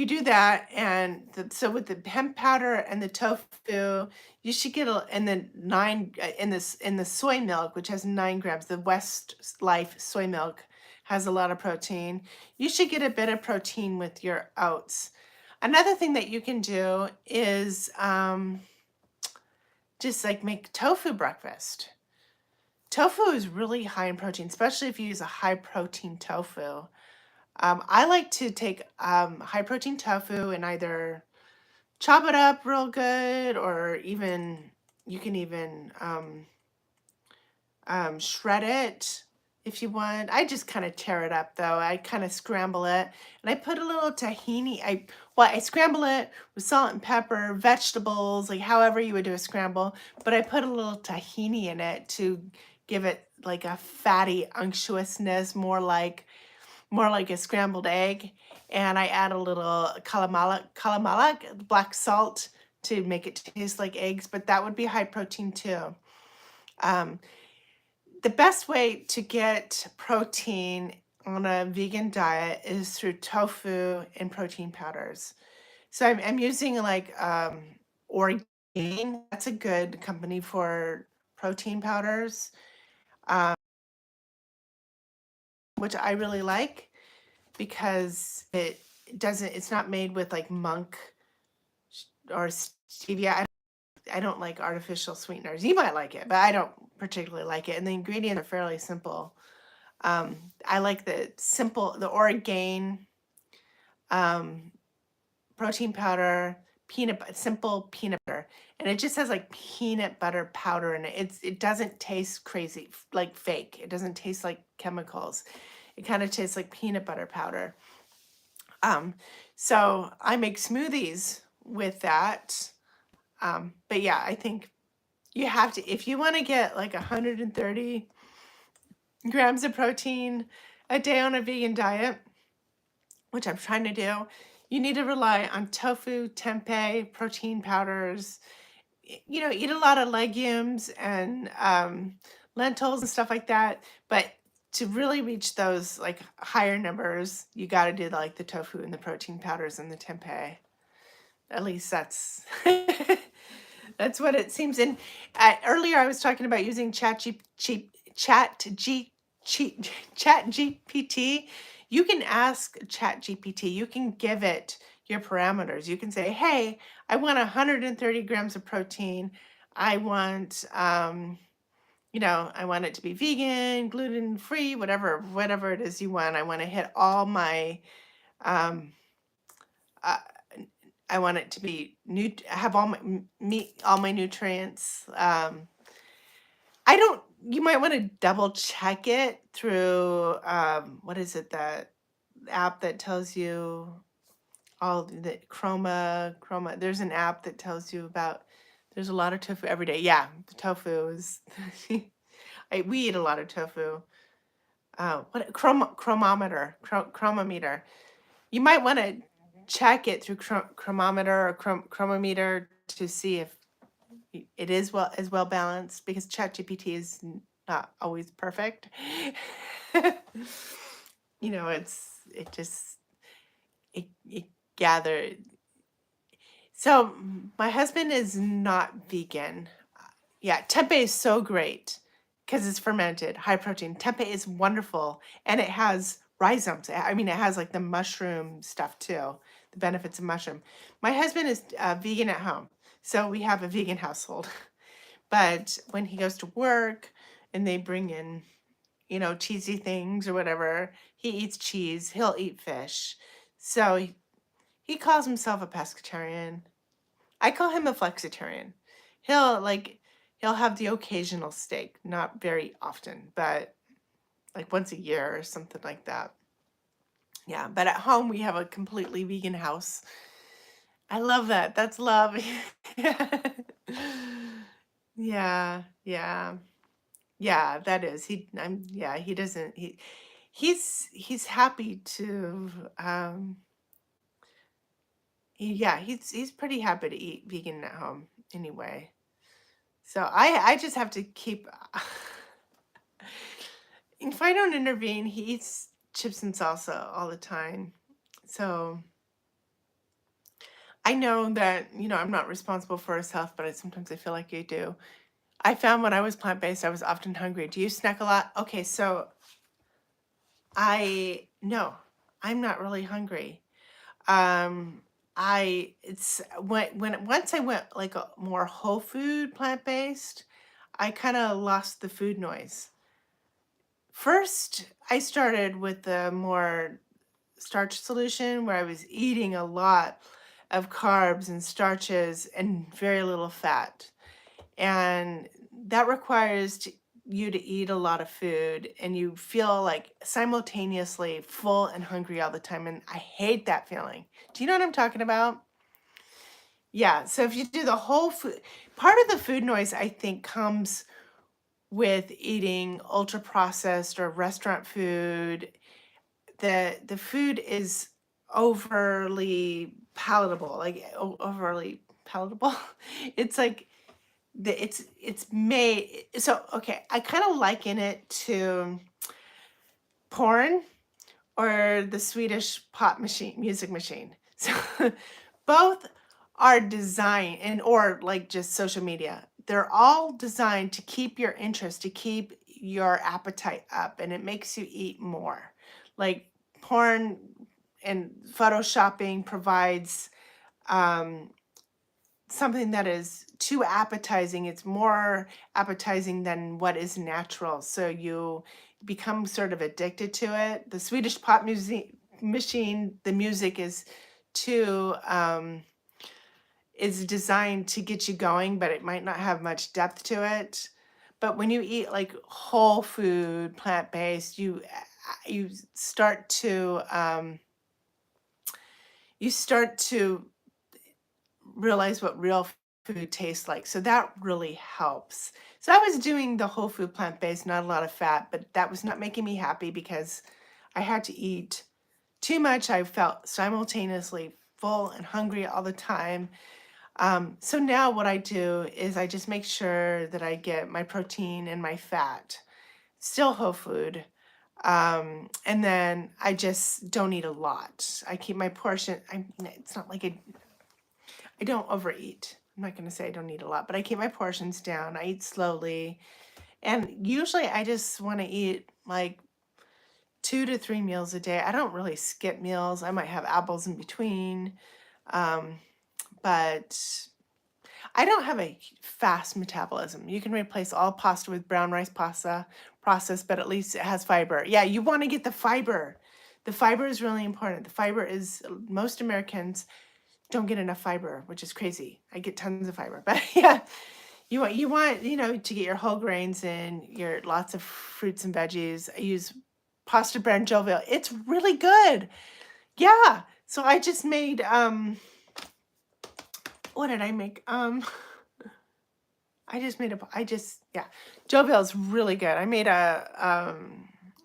do that, and so with the hemp powder and the tofu, you should get and then 9 in the soy milk, which has 9 grams. The Westlife soy milk has a lot of protein. You should get a bit of protein with your oats. Another thing that you can do is just like make tofu breakfast. Tofu is really high in protein, especially if you use a high protein tofu. I like to take high protein tofu and either chop it up real good, or even you can even shred it if you want. I just kind of tear it up though. I kind of scramble it, and I put a little tahini. I scramble it with salt and pepper, vegetables, like however you would do a scramble, but I put a little tahini in it to give it like a fatty unctuousness, more like a scrambled egg. And I add a little kalamala, black salt, to make it taste like eggs, but that would be high protein too. Um, the best way to get protein on a vegan diet is through tofu and protein powders. So I'm using like Orgain. That's a good company for protein powders, um, which I really like because it's not made with like monk or stevia. I don't like artificial sweeteners. You might like it, but I don't particularly like it. And the ingredients are fairly simple. I like the Orgain um, protein powder, simple peanut butter, and it just has like peanut butter powder in it. It doesn't taste crazy like fake. It doesn't taste like chemicals. It kind of tastes like peanut butter powder. Um, so I make smoothies with that. But yeah, I think you have to, if you want to get like 130 grams of protein a day on a vegan diet, which I'm trying to do, you need to rely on tofu, tempeh, protein powders. Eat a lot of legumes and lentils and stuff like that. But to really reach those like higher numbers, you got to do like the tofu and the protein powders and the tempeh. At least that's that's what it seems. And earlier I was talking about using Chat GPT. You can ask Chat GPT. You can give it your parameters. You can say, "Hey, I want 130 grams of protein. I want, I want it to be vegan, gluten free, whatever it is you want. I want to hit all my um, uh, I want it to be have all my meet all my nutrients. I don't. You might want to double check it through what is it, that app that tells you all the Chroma. There's an app that tells you about. There's a lot of tofu every day. Yeah, the tofu is. We eat a lot of tofu. Chromometer. You might want to check it through chromometer or chromometer to see if it is well balanced, because ChatGPT is not always perfect. It just it gathered. So my husband is not vegan. Yeah, tempeh is so great because it's fermented, high protein. Tempeh is wonderful, and it has rhizomes. I mean, it has like the mushroom stuff too, the benefits of mushroom. My husband is vegan at home, so we have a vegan household. But when he goes to work and they bring in, cheesy things or whatever, he eats cheese, he'll eat fish. So he calls himself a pescatarian. I call him a flexitarian. He'll like he'll have the occasional steak, not very often, but like once a year or something like that. Yeah, but at home we have a completely vegan house. I love that. That's love. Yeah, yeah. Yeah, that is. He doesn't he's happy to he's pretty happy to eat vegan at home anyway. So I just have to keep if I don't intervene, he eats chips and salsa all the time. So I know that, I'm not responsible for his health, but sometimes I feel like I do. I found when I was plant-based, I was often hungry. Do you snack a lot? Okay, so no, I'm not really hungry. Um, it's once I went like a more whole food plant-based, I kind of lost the food noise. First, I started with the more starch solution where I was eating a lot of carbs and starches and very little fat. And that requires you to eat a lot of food, and you feel like simultaneously full and hungry all the time. And I hate that feeling. Do you know what I'm talking about? Yeah. So if you do the whole food, part of the food noise, I think, comes with eating ultra processed or restaurant food. The food is overly palatable, like overly palatable. It's like it's made so okay. I kind of liken it to porn or the Swedish pop machine, music machine. So both are designed and or like just social media. They're all designed to keep your interest, to keep your appetite up, and it makes you eat more. Like porn and photoshopping provides um, something that is too appetizing. It's more appetizing than what is natural. So you become sort of addicted to it. The Swedish pop music machine, the music too is designed to get you going, but it might not have much depth to it. But when you eat like whole food, plant-based, you start to you start to realize what real food tastes like. So that really helps. So I was doing the whole food plant-based, not a lot of fat, but that was not making me happy because I had to eat too much. I felt simultaneously full and hungry all the time. So now what I do is I just make sure that I get my protein and my fat, still whole food. And then I just don't eat a lot. I keep my portion. It's not like I don't overeat. I'm not going to say I don't eat a lot, but I keep my portions down. I eat slowly. And usually I just want to eat like 2 to 3 meals a day. I don't really skip meals. I might have apples in between. But I don't have a fast metabolism. You can replace all pasta with brown rice pasta processed, but at least it has fiber. Yeah, you want to get the fiber. The fiber is really important. The fiber is, most Americans don't get enough fiber, which is crazy. I get tons of fiber, but yeah, you want to get your whole grains in, your lots of fruits and veggies. I use pasta bread and jovial. It's really good. Yeah. So I just made what did I make? Yeah, jovial is really good. I made I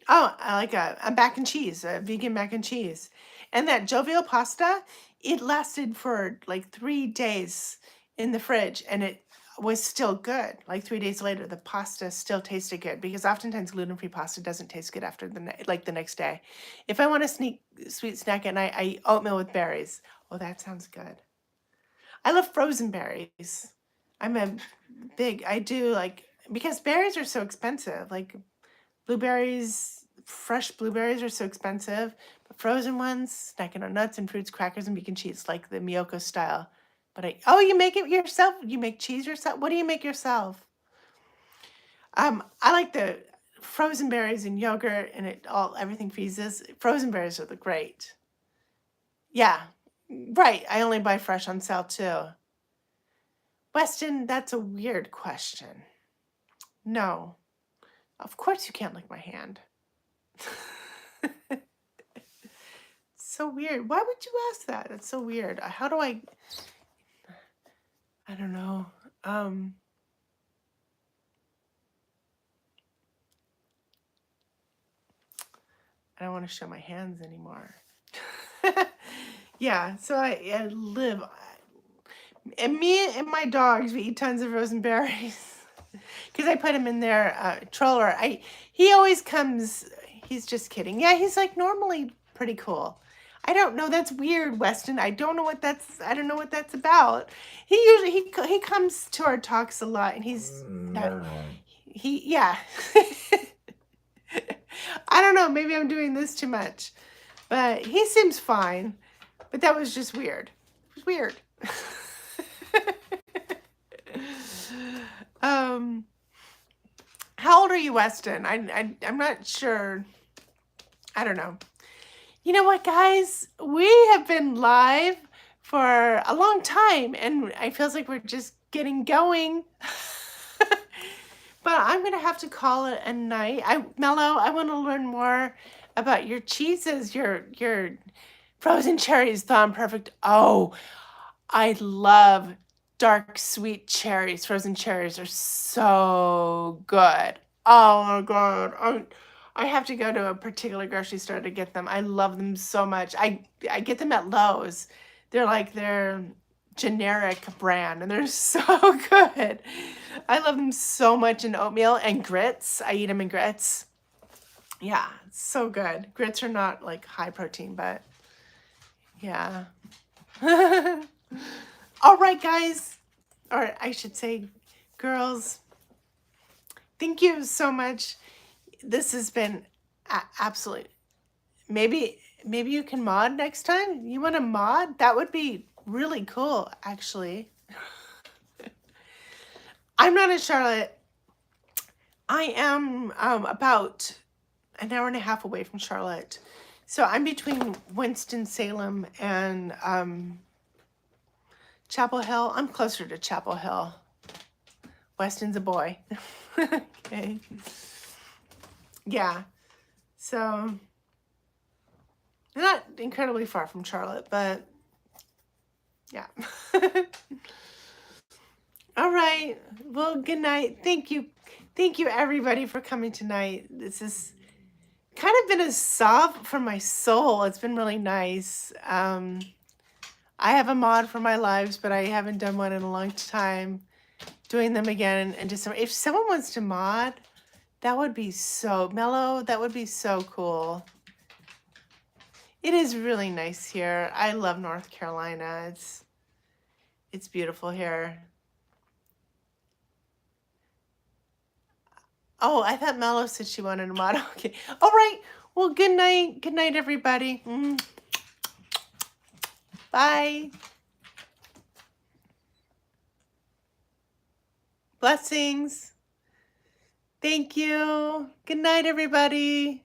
like a mac and cheese, a vegan mac and cheese. And that jovial pasta, it lasted for like 3 days in the fridge and it was still good. Like 3 days later, the pasta still tasted good because oftentimes gluten-free pasta doesn't taste good after the next day. If I want a sweet snack at night, I eat oatmeal with berries. Oh, that sounds good. I love frozen berries. I do like, because berries are so expensive. Like blueberries, fresh blueberries are so expensive, but frozen ones, snacking on nuts and fruits, crackers, and vegan cheese, like the Miyoko style. Oh, you make it yourself? You make cheese yourself? What do you make yourself? I like the frozen berries and yogurt and everything freezes. Frozen berries are the great. Yeah, right. I only buy fresh on sale too. Weston, that's a weird question. No, of course you can't lick my hand. So weird. Why would you ask that? That's so weird. How do I don't know. I don't want to show my hands anymore. Yeah, so I live, and me and my dogs, we eat tons of frozen berries because I put him in their troller. He always comes. He's just kidding. Yeah, he's like normally pretty cool. I don't know. That's weird, Weston. I don't know what that's about. He comes to our talks a lot, and yeah. I don't know. Maybe I'm doing this too much, but he seems fine. But that was just weird. It was weird. How old are you, Weston? I'm not sure. I don't know. You know what, guys? We have been live for a long time, and it feels like we're just getting going. But I'm gonna have to call it a night. Mello, I want to learn more about your cheeses, your frozen cherries, Thawne Perfect. Oh, I love dark sweet cherries. Frozen cherries are so good. Oh my God. I have to go to a particular grocery store to get them. I love them so much. I get them at Lowe's. They're generic brand, and they're so good. I love them so much in oatmeal and grits. I eat them in grits. Yeah, it's so good. Grits are not like high protein, but yeah. All right, guys, or I should say girls, thank you so much. This has been absolute. Maybe you can mod next time. You want to mod? That would be really cool, actually. I'm not in Charlotte. I am about an hour and a half away from Charlotte. So I'm between Winston-Salem and Chapel Hill. I'm closer to Chapel Hill. Weston's a boy. Okay. Yeah. So not incredibly far from Charlotte, but yeah. All right. Well, good night. Thank you. Thank you, everybody, for coming tonight. This has kind of been a sob for my soul. It's been really nice. I have a mod for my lives, but I haven't done one in a long time. Doing them again and just if someone wants to mod, that would be so mellow. That would be so cool. It is really nice here. I love North Carolina. It's beautiful here. Oh, I thought Mello said she wanted a mod. Okay. All right. Well, good night. Good night, everybody. Bye. Blessings. Thank you. Good night, everybody.